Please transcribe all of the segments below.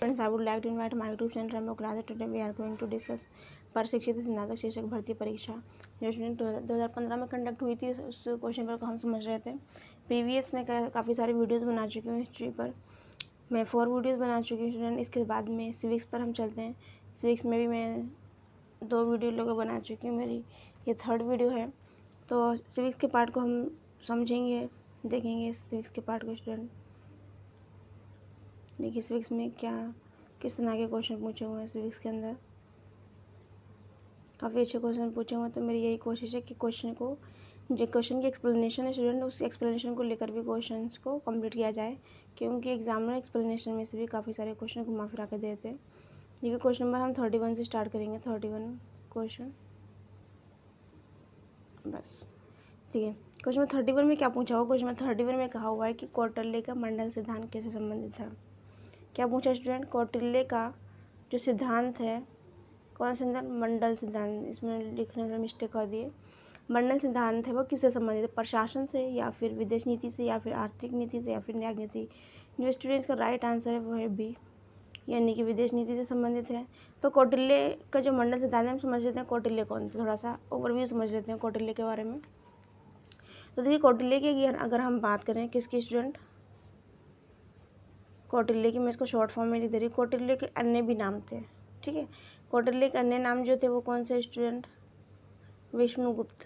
Friends, I would like to invite my YouTube channel Rambo Class. Today we are going to discuss प्रशिक्षित स्नातक शिक्षक भर्ती परीक्षा जो स्टूडेंट 2015 में कंडक्ट हुई थी, उस क्वेश्चन पेपर को हम समझ रहे थे। प्रीवियस में काफ़ी सारी वीडियोस बना चुकी हूँ हिस्ट्री पर। मैं 4 वीडियोस बना चुकी हूँ स्टूडेंट। इसके बाद में सिविक्स पर हम चलते हैं। सिविक्स में भी मैं 2 वीडियो लोगों बना चुकी हूँ, मेरी ये 3rd वीडियो है। तो सिविक्स के पार्ट को हम समझेंगे, देखेंगे सिविक्स के पार्ट को स्टूडेंट। देखिए सिविक्स में क्या किस तरह के क्वेश्चन पूछे हुए हैं। सिविक्स के अंदर काफ़ी अच्छे क्वेश्चन पूछे हुए हैं, तो मेरी यही कोशिश है कि क्वेश्चन की एक्सप्लेनेशन है स्टूडेंट, उस एक्सप्लेनेशन को लेकर भी क्वेश्चन को कंप्लीट किया जाए, क्योंकि एग्जामिनर एक्सप्लेनेशन में से भी काफ़ी सारे क्वेश्चन घुमा फिरा के देते हैं। देखिए क्वेश्चन नंबर हम 31 से स्टार्ट करेंगे। 31 क्वेश्चन, बस ठीक है। क्वेश्चन नंबर 31 में क्या पूछा हुआ? क्वेश्चन नंबर 31 में कहा हुआ है कि कौटिल्य का मंडल सिद्धांत कैसे संबंधित है। क्या पूछा स्टूडेंट? कौटिल्य का जो सिद्धांत है, कौन सा सिद्धांत? मंडल सिद्धांत। इसमें लिखने में मिस्टेक कर दिए। मंडल सिद्धांत है वो किससे संबंधित है? प्रशासन से, या फिर विदेश नीति से, या फिर आर्थिक नीति से, या फिर न्याय नीति। जो स्टूडेंट्स का राइट आंसर है वो है बी, यानी कि विदेश नीति से संबंधित है। तो कौटिल्य का जो मंडल सिद्धांत है हम समझ लेते हैं कौटिल्य कौन थे, थोड़ा सा ओवरव्यू समझ लेते हैं कौटिल्य के बारे में। तो देखिए कौटिल्य की अगर हम बात करें किसकी स्टूडेंट, कौटिल्य की, मैं इसको शॉर्ट फॉर्म में लिख दे रही हूँ। कौटिल्य के अन्य भी नाम थे, ठीक है। कौटिल्य के अन्य नाम जो थे वो कौन से स्टूडेंट? विष्णुगुप्त।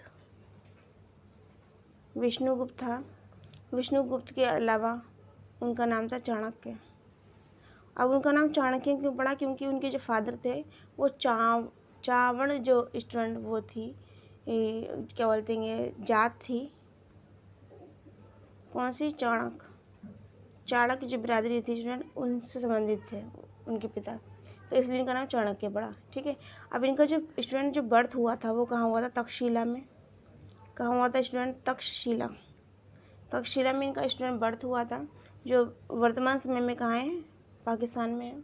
विष्णुगुप्त था। विष्णुगुप्त के अलावा उनका नाम था चाणक्य। अब उनका नाम चाणक्य क्यों पड़ा? क्योंकि उनके जो फादर थे वो चावण जो स्टूडेंट वो थी, क्या बोलते हैं, जात थी कौन सी? चाणक्य। चाणक्य जो बिरादरी थी स्टूडेंट, उनसे संबंधित थे उनके पिता, तो इसलिए इनका नाम चाणक्य पड़ा, ठीक है। अब इनका जो स्टूडेंट जो बर्थ हुआ था वो कहाँ हुआ था? तक्षशिला में। कहाँ हुआ था स्टूडेंट? तक्षशिला। तक्षशिला में इनका स्टूडेंट बर्थ हुआ था, जो वर्तमान समय में कहाँ है? पाकिस्तान में है।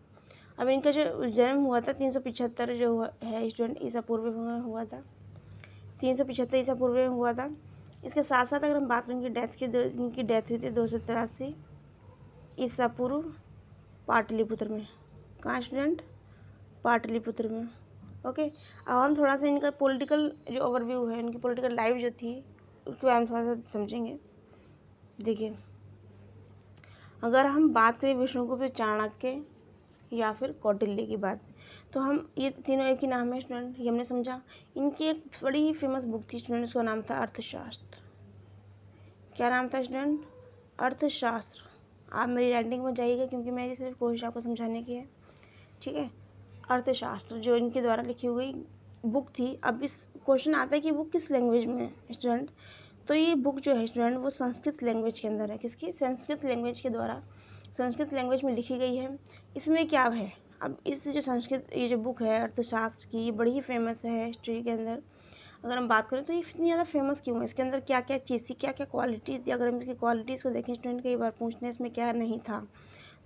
अब इनका जो जन्म हुआ था 375 जो है स्टूडेंट ईसा पूर्व में हुआ था। 375 ईसा पूर्व में हुआ था। इसके साथ साथ अगर हम बात करें इनकी डेथ की, इनकी डेथ हुई थी 283 ईसा पूर्व पाटलिपुत्र में। कहाँ स्टूडेंट? पाटलिपुत्र में। ओके। अब हम थोड़ा सा इनका पॉलिटिकल जो ओवरव्यू है, इनकी पॉलिटिकल लाइफ जो थी उसके बारे में थोड़ा सा समझेंगे। देखिए अगर हम बात करें विष्णुगुप्त, चाणक्य या फिर कौटिल्य की बात, तो हम ये तीनों एक ही नाम है स्टूडेंट, ये हमने समझा। इनकी एक बड़ी ही फेमस बुक थी स्टूडेंट, उसका नाम था अर्थशास्त्र। क्या नाम था स्टूडेंट? अर्थशास्त्र। आप मेरी राइटिंग में जाइएगा, क्योंकि मेरी सिर्फ कोशिश आपको समझाने की है, ठीक है। अर्थशास्त्र जो इनके द्वारा लिखी हुई बुक थी। अब इस क्वेश्चन आता है कि बुक किस लैंग्वेज में है स्टूडेंट, तो ये बुक जो है स्टूडेंट वो संस्कृत लैंग्वेज के अंदर है। किसकी? संस्कृत लैंग्वेज के द्वारा, संस्कृत लैंग्वेज में लिखी गई है। इसमें क्या है? अब इस जो संस्कृत ये जो बुक है अर्थशास्त्र की, ये बड़ी ही फेमस है हिस्ट्री के अंदर। अगर हम बात करें तो ये इतनी ज़्यादा फेमस क्यों है? इसके अंदर क्या क्या चीज़ थी, क्या क्या क्वालिटी थी? अगर हम इसकी क्वालिटीज़ को देखें स्टूडेंट, कई बार पूछते हैं इसमें क्या नहीं था,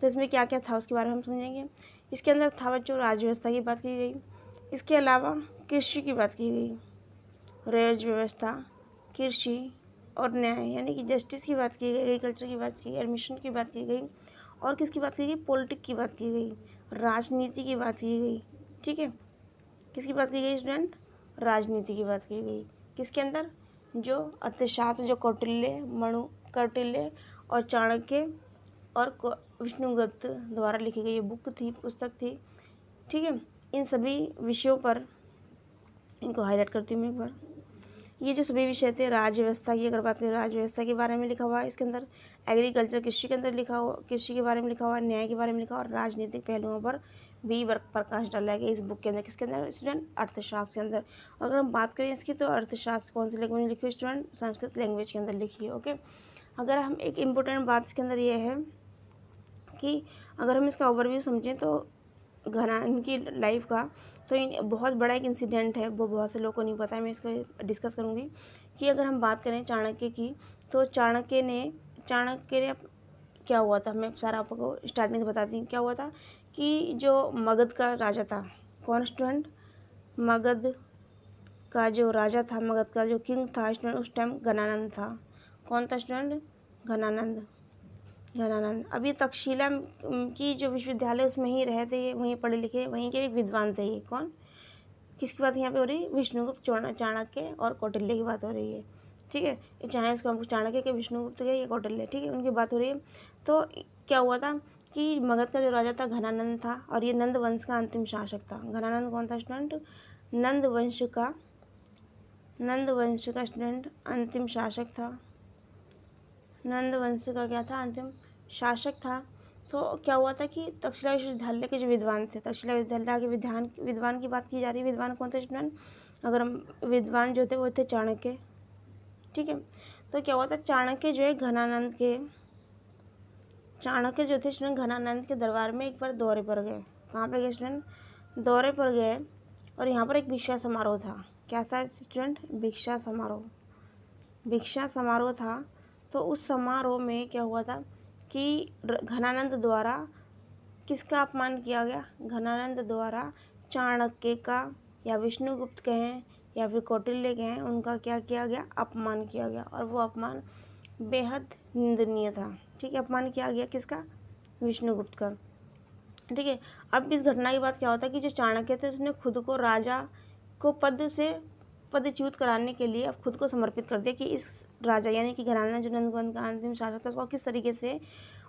तो इसमें क्या क्या था उसके बारे में हम समझेंगे। इसके अंदर था बच्चों राज व्यवस्था की बात की गई, इसके अलावा कृषि की बात की गई, राज व्यवस्था, कृषि और न्याय यानी कि जस्टिस की बात की गई, एग्रीकल्चर की बात की गई, एडमिशन की बात की गई, और किसकी बात की गई? पॉलिटिक की बात की गई, राजनीति की बात की गई, ठीक है। किसकी बात की गई स्टूडेंट? राजनीति की बात की गई। किसके अंदर? जो अर्थशास्त्र जो कौटिल्य और चाणक्य और विष्णुगुप्त द्वारा लिखी गई ये बुक थी, पुस्तक थी, ठीक है। इन सभी विषयों पर इनको हाईलाइट करती हूँ मैं एक बार। ये जो सभी विषय थे, राज्य व्यवस्था की अगर बात करें, राज्य व्यवस्था के बारे में लिखा हुआ है इसके अंदर, एग्रीकल्चर कृषि के अंदर लिखा हुआ, कृषि के बारे में लिखा हुआ है, न्याय के बारे में लिखा हुआ, और राजनीतिक पहलुओं पर भी वर्क प्रकाश डाला गया इस बुक के अंदर। किसके अंदर स्टूडेंट? अर्थशास्त्र के अंदर। अगर हम बात करें इसकी, तो अर्थशास्त्र कौन सी लैंग्वेज में लिखी है स्टूडेंट? संस्कृत लैंग्वेज के अंदर लिखी है, ओके। अगर हम एक इम्पोर्टेंट बात इसके अंदर ये है कि अगर हम इसका ओवरव्यू समझें तो घना इनकी लाइफ का, तो बहुत बड़ा एक इंसिडेंट है, वो बहुत से लोगों को नहीं पता है, मैं इसको डिस्कस करूँगी। कि अगर हम बात करें चाणक्य की, तो चाणक्य ने क्या हुआ था, मैं सारा आपको स्टार्टिंग से बताती हूँ। क्या हुआ था कि जो मगध का राजा था, कौन स्टूडेंट? मगध का जो राजा था, मगध का जो किंग था स्टूडेंट, उस टाइम घनानंद था। कौन था स्टूडेंट? घनानंद। घनानंद। अब ये तक्षशिला की जो विश्वविद्यालय उसमें ही रहे थे, ये वहीं पढ़े लिखे, वहीं के एक विद्वान थे। ये कौन, किसकी बात यहाँ पे हो रही है? विष्णुगुप्त, चाणक्य और कौटिल्य की बात हो रही है। ठीक है, चाहे उसको हम चाणक्य के, विष्णुगुप्त के या कौटिल्य, ठीक है, उनकी बात हो रही है। तो क्या हुआ था कि मगध का जो राजा था घनानंद था, और ये नंद वंश का अंतिम शासक था। घनानंद कौन था स्टूडेंट? नंद वंश का स्टूडेंट अंतिम शासक था। नंद वंश का क्या था? अंतिम शासक था। तो क्या हुआ था कि तक्षशिला विश्वविद्यालय के जो विद्वान थे, तक्षशिला विश्वविद्यालय के विद्वान की बात की जा रही है। विद्वान कौन थे स्टूडेंट? अगर हम विद्वान जो थे वो थे चाणक्य। ठीक है, तो क्या हुआ था, चाणक्य जो है चाणक्य जो थे स्टूडेंट घनानंद के दरबार में एक बार दौरे पर गए। कहाँ पे गए स्टूडेंट? दौरे पर गए, और यहाँ पर एक भिक्षा समारोह था। क्या था स्टूडेंट? भिक्षा समारोह था। तो उस समारोह में क्या हुआ था कि घनानंद द्वारा किसका अपमान किया गया? घनानंद द्वारा चाणक्य का, या विष्णुगुप्त कहें या फिर कौटिल्य कहें, उनका क्या किया गया? अपमान किया गया, और वो अपमान बेहद निंदनीय था। ठीक है, अपमान किया गया किसका? विष्णुगुप्त का। ठीक है, अब इस घटना के बाद क्या होता है कि जो चाणक्य थे उसने खुद को राजा को पदच्युत कराने के लिए अब खुद को समर्पित कर दिया कि इस राजा यानी कि घराना जो नंदगोविंद का अंतिम शासक था, उसको किस तरीके से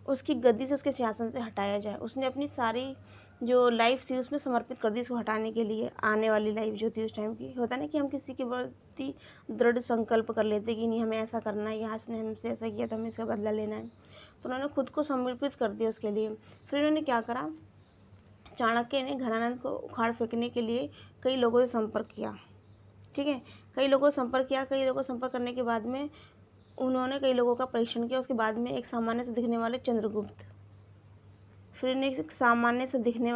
उसकी गद्दी से, उसके सिंहासन से हटाया जाए। उसने अपनी सारी जो लाइफ थी उसमें समर्पित कर दी इसको हटाने के लिए। आने वाली लाइफ जो थी उस टाइम की, होता ना कि हम किसी के प्रति दृढ़ संकल्प कर लेते कि नहीं हमें ऐसा करना है, यहाँ से हमसे ऐसा किया तो हमें इसका बदला लेना है। तो उन्होंने खुद को समर्पित कर दिया उसके लिए। फिर उन्होंने क्या करा, चाणक्य ने घनानंद को उखाड़ फेंकने के लिए कई लोगों से संपर्क किया। ठीक है, कई लोगों से संपर्क करने के बाद में उन्होंने कई लोगों का परीक्षण किया। उसके बाद में एक सामान्य से दिखने वाले चंद्रगुप्त, फिर एक सामान्य से दिखने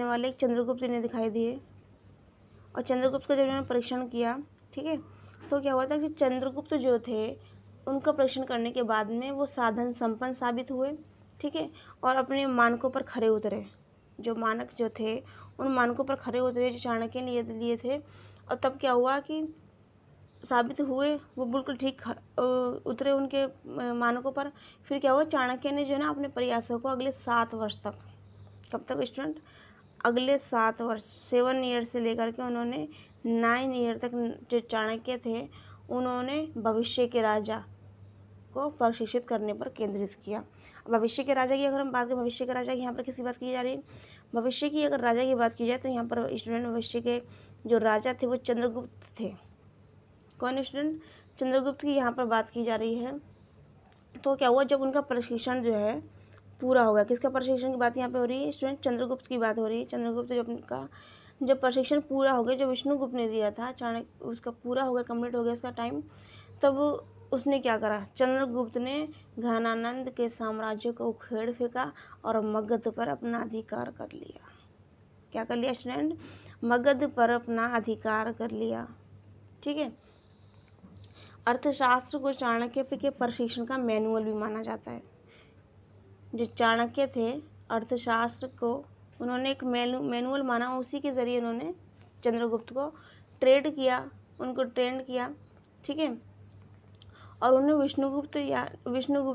वाले एक चंद्रगुप्त इन्हें दिखाई दिए, और चंद्रगुप्त का जब उन्होंने परीक्षण किया, ठीक है, तो क्या हुआ था कि चंद्रगुप्त जो थे उनका परीक्षण करने के बाद में वो साधन संपन्न साबित हुए। ठीक है, और अपने मानकों पर खरे उतरे। जो मानक जो थे उन मानकों पर खरे उतरे जो चाणक्य ने लिए थे। और तब क्या हुआ कि साबित हुए, वो बिल्कुल ठीक उतरे उनके मानकों पर। फिर क्या हुआ, चाणक्य ने जो है ना अपने प्रयासों को अगले 7 वर्ष तक, कब तक स्टूडेंट? अगले 7 वर्ष, 7 ईयर से लेकर के उन्होंने 9 ईयर तक जो चाणक्य थे उन्होंने भविष्य के राजा को प्रशिक्षित करने पर केंद्रित किया। भविष्य के राजा की अगर हम बात करें, भविष्य के राजा की यहाँ पर किसकी बात की जा रही है? भविष्य की अगर राजा की बात की जाए तो यहाँ पर स्टूडेंट भविष्य के जो राजा थे वो चंद्रगुप्त थे। कौन स्टूडेंट? चंद्रगुप्त की यहाँ पर बात की जा रही है। तो क्या हुआ, जब उनका प्रशिक्षण जो है पूरा हो गया, किसका प्रशिक्षण की बात यहाँ पे हो रही है स्टूडेंट? चंद्रगुप्त की बात हो रही है। चंद्रगुप्त जब प्रशिक्षण पूरा हो गया, जो विष्णुगुप्त ने दिया था चाणक्य, उसका पूरा हो गया, कंप्लीट हो गया उसका टाइम, तब उसने क्या करा, चंद्रगुप्त ने घनानंद के साम्राज्य को उखेड़ फेंका और मगध पर अपना अधिकार कर लिया। क्या कर लिया स्टूडेंट? मगध पर अपना अधिकार कर लिया। ठीक है, अर्थशास्त्र को चाणक्य के प्रशिक्षण का मैनुअल भी माना जाता है। जो चाणक्य थे अर्थशास्त्र को उन्होंने एक मैनुअल माना, उसी के ज़रिए उन्होंने चंद्रगुप्त को उनको ट्रेंड किया। ठीक है, और उन्हें विष्णुगुप्त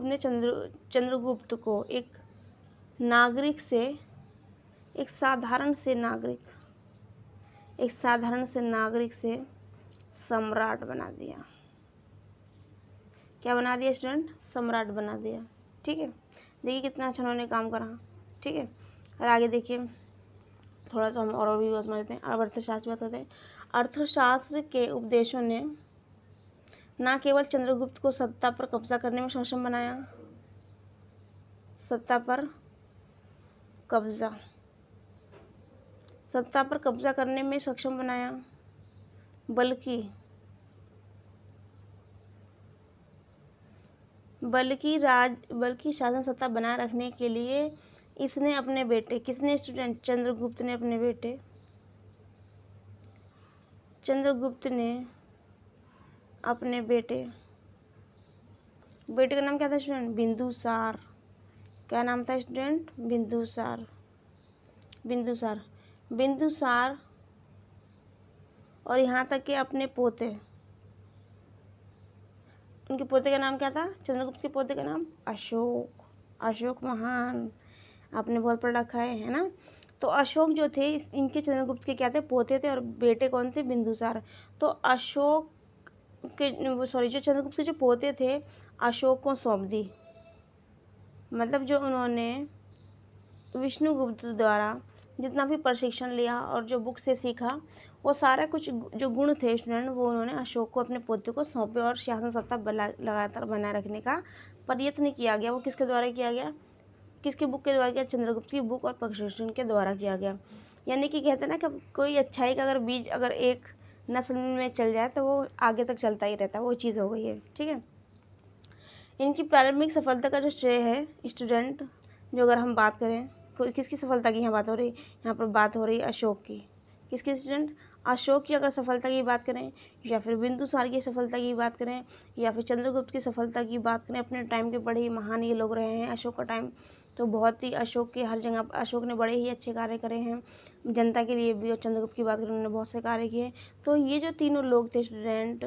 ने चंद्रगुप्त को एक साधारण से नागरिक से सम्राट बना दिया। क्या बना दिया स्टूडेंट? सम्राट बना दिया। ठीक है, देखिए कितना अच्छा उन्होंने काम करा। ठीक है, और आगे देखिए थोड़ा सा हम और भी समझते हैं। अब अर्थशास्त्र बात होते हैं। अर्थशास्त्र के उपदेशों ने न केवल चंद्रगुप्त को सत्ता पर कब्जा करने में सक्षम बनाया, सत्ता पर कब्जा करने में सक्षम बनाया, बल्कि शासन सत्ता बनाए रखने के लिए इसने अपने बेटे, किसने स्टूडेंट? चंद्रगुप्त ने अपने बेटे का नाम क्या था स्टूडेंट? बिंदुसार। क्या नाम था स्टूडेंट? बिंदुसार, और यहाँ तक कि अपने पोते उनके पोते का नाम क्या था? चंद्रगुप्त के पोते का नाम अशोक। अशोक महान आपने बहुत पढ़ रखा है ना। तो अशोक जो थे इनके चंद्रगुप्त के क्या थे? पोते थे, और बेटे कौन थे? बिंदुसार। तो अशोक के सॉरी जो चंद्रगुप्त के जो पोते थे अशोक को सौंप दी। मतलब जो उन्होंने विष्णुगुप्त द्वारा जितना भी प्रशिक्षण लिया और जो बुक से सीखा वो सारा कुछ जो गुण थे स्टूडेंट वो उन्होंने अशोक को अपने पोते को सौंपे, और शासन सत्ता लगातार बनाए रखने का प्रयत्न किया गया। वो किसके द्वारा किया गया? किसकी बुक के द्वारा किया? चंद्रगुप्त की बुक और प्रशिक्षण के द्वारा किया गया। यानी कि कहते हैं ना कि कोई अच्छाई का अगर बीज अगर एक नस्ल में चल जाए तो वो आगे तक चलता ही रहता है, वो चीज़ हो गई है। ठीक है। इनकी प्रारंभिक सफलता का जो श्रेय है स्टूडेंट, जो अगर हम बात करें किसकी सफलता की यहाँ बात हो रही, यहाँ पर बात हो रही है अशोक की। किसकी स्टूडेंट? अशोक की अगर सफलता की बात करें, या फिर बिंदुसार की सफलता की बात करें, या फिर चंद्रगुप्त की सफलता की बात करें, अपने टाइम के बड़े ही महान ये लोग रहे हैं। अशोक का टाइम तो बहुत ही, अशोक के हर जगह अशोक ने बड़े ही अच्छे कार्य करे हैं जनता के लिए भी, और चंद्रगुप्त की बात करें उन्होंने बहुत से कार्य किए। तो ये जो तीनों लोग थे स्टूडेंट,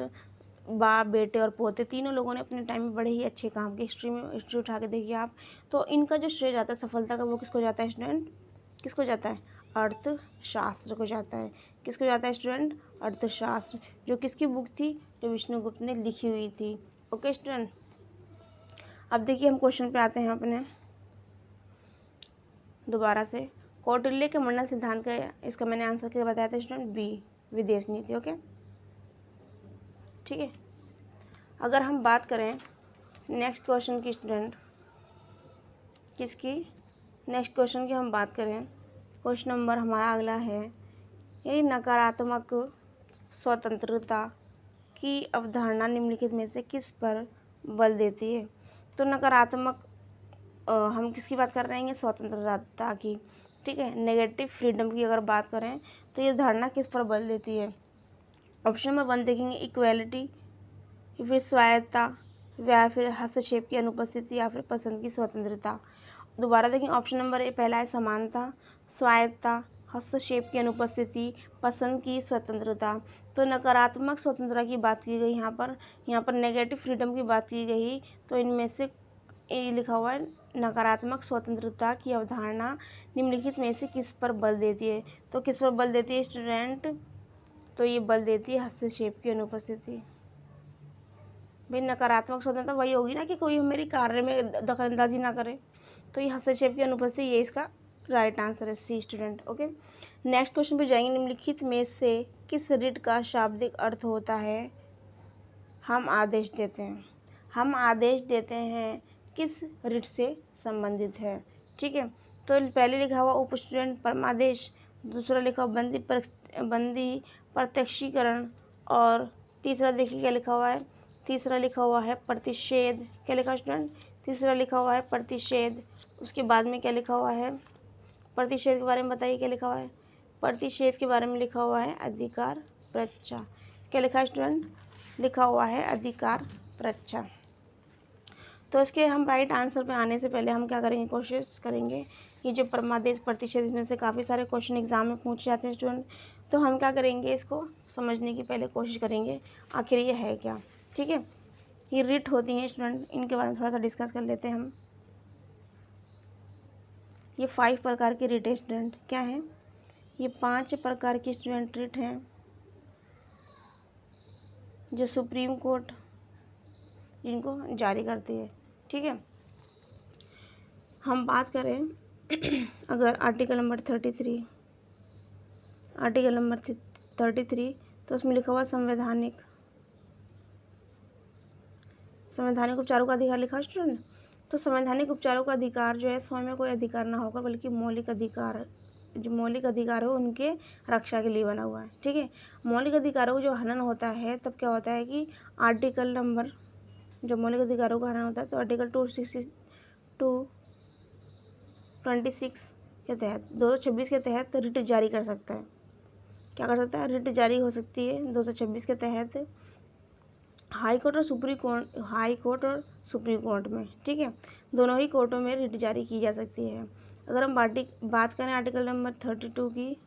बाप बेटे और पोते, तीनों लोगों ने अपने टाइम में बड़े ही अच्छे काम किए। हिस्ट्री उठा के देखिए आप, तो इनका जो श्रेय जाता है सफलता का वो किसको जाता है स्टूडेंट? किसको जाता है? अर्थशास्त्र को जाता है। किसको जाता है स्टूडेंट? अर्थशास्त्र, जो किसकी बुक थी? जो विष्णुगुप्त ने लिखी हुई थी। ओके स्टूडेंट, अब देखिए हम क्वेश्चन पे आते हैं अपने दोबारा से। कौटिल्य के मंडल सिद्धांत का इसका मैंने आंसर क्या बताया था स्टूडेंट? बी, विदेश नीति। ओके ठीक है। अगर हम बात करें नेक्स्ट क्वेश्चन की स्टूडेंट, किसकी? नेक्स्ट क्वेश्चन की हम बात करें, क्वेश्चन नंबर हमारा अगला है, ये नकारात्मक स्वतंत्रता की अवधारणा निम्नलिखित में से किस पर बल देती है? तो नकारात्मक हम किसकी बात कर रहे हैं? स्वतंत्रता की। ठीक है। नेगेटिव फ्रीडम की अगर बात करें तो ये धारणा किस पर बल देती है? ऑप्शन नंबर 1 देखेंगे इक्वेलिटी, फिर स्वायत्ता, या फिर हस्तक्षेप की अनुपस्थिति, या फिर पसंद की स्वतंत्रता। दोबारा देखें, ऑप्शन नंबर पहला है समानता, स्वायत्ता, हस्तक्षेप की अनुपस्थिति, पसंद की स्वतंत्रता। तो नकारात्मक स्वतंत्रता की बात की गई यहाँ पर नेगेटिव फ्रीडम की बात की गई। तो इनमें से ये लिखा हुआ है नकारात्मक स्वतंत्रता की अवधारणा निम्नलिखित में से किस पर बल देती है? तो किस पर बल देती है स्टूडेंट? तो ये बल देती है हस्तक्षेप की अनुपस्थिति। भाई नकारात्मक स्वतंत्रता वही होगी ना कि कोई मेरे कार्य में दखलंदाजी ना करे, तो ये हस्तक्षेप की अनुपस्थिति, ये इसका राइट आंसर है सी स्टूडेंट। ओके, नेक्स्ट क्वेश्चन पे जाएंगे। निम्नलिखित में से किस रिट का शाब्दिक अर्थ होता है हम आदेश देते हैं? हम आदेश देते हैं किस रिट से संबंधित है? ठीक है। तो पहले लिखा हुआ उप स्टूडेंट परमादेश, दूसरा लिखा हुआ बंदी प्रत्यक्षीकरण, और तीसरा देखिए क्या लिखा हुआ है, तीसरा लिखा हुआ है प्रतिषेध। क्या लिखा स्टूडेंट? तीसरा लिखा हुआ है प्रतिषेध। उसके बाद में क्या लिखा हुआ है? प्रतिषेध के बारे में बताइए क्या लिखा हुआ है? प्रतिषेध के बारे में लिखा हुआ है अधिकार प्रच्छा। क्या लिखा है स्टूडेंट? लिखा हुआ है अधिकार प्रच्छा। तो इसके हम राइट आंसर पे आने से पहले हम क्या करेंगे, कोशिश करेंगे, ये जो परमादेश प्रतिषेध में से काफ़ी सारे क्वेश्चन एग्जाम में पूछे जाते हैं स्टूडेंट, तो हम क्या करेंगे, इसको समझने की पहले कोशिश करेंगे आखिर ये है क्या। ठीक है। ये रिट होती हैं स्टूडेंट, इनके बारे में थोड़ा सा डिस्कस कर लेते हैं हम। ये 5 प्रकार की रिट है स्टूडेंट। क्या है? ये 5 प्रकार की स्टूडेंट रिट हैं जो सुप्रीम कोर्ट जिनको जारी करती है। ठीक है। हम बात करें अगर आर्टिकल नंबर 33, आर्टिकल नंबर 33, तो उसमें लिखा हुआ संवैधानिक उपचारों का अधिकार लिखा स्टूडेंट। तो संवैधानिक उपचारों का अधिकार जो है स्वयं में कोई अधिकार ना होकर बल्कि मौलिक अधिकार, जो मौलिक अधिकार हो उनके रक्षा के लिए बना हुआ है। ठीक है। मौलिक अधिकारों को जो हनन होता है तब क्या होता है कि आर्टिकल नंबर, जब मौलिक अधिकारों का हनन होता है तो आर्टिकल 226 के तहत 226 के तहत रिट जारी कर सकता है। क्या कर सकता है? रिट जारी हो सकती है 226 के तहत हाई कोर्ट और सुप्रीम कोर्ट में। ठीक है। दोनों ही कोर्टों में रिट जारी की जा सकती है। अगर हम बात करें आर्टिकल नंबर 32 की,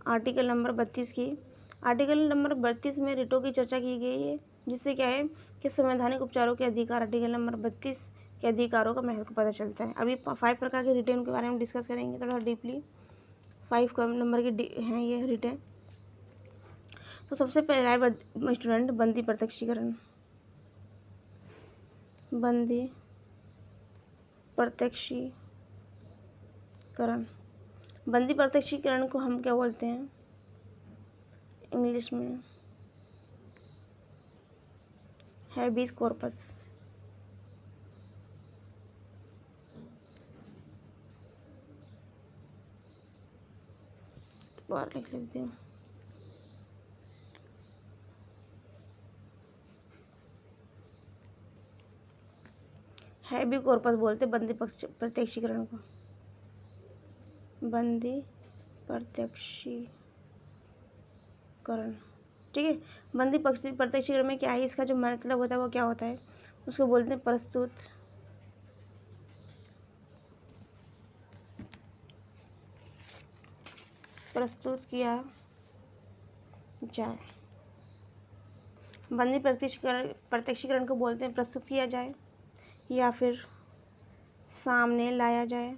आर्टिकल नंबर 32 की, आर्टिकल नंबर 32 में रिटों की चर्चा की गई है जिससे क्या है कि संवैधानिक उपचारों के अधिकार आर्टिकल नंबर 32 के अधिकारों का महत्व पता चलता है। अभी 5 प्रकार के रिटेन के बारे में डिस्कस करेंगे थोड़ा डीपली। 5 नंबर के हैं ये रिटेन। तो सबसे पहला है स्टूडेंट बंदी प्रत्यक्षीकरण। बंदी प्रत्यक्षीकरण, बंदी प्रत्यक्षीकरण को हम क्या बोलते हैं इंग्लिश में, हैबिस कॉर्पस। बाहर लिख लेती हूँ। हैबी कॉर्पस बोलते बंदी प्रत्यक्षीकरण को, बंदी प्रत्यक्षीकरण। ठीक है, बंदी प्रत्यक्षीकरण में क्या है, इसका जो मतलब होता है वो क्या होता है, उसको बोलते हैं प्रस्तुत किया जाए। बंदी प्रत्यक्षीकरण को बोलते हैं प्रस्तुत किया जाए या फिर सामने लाया जाए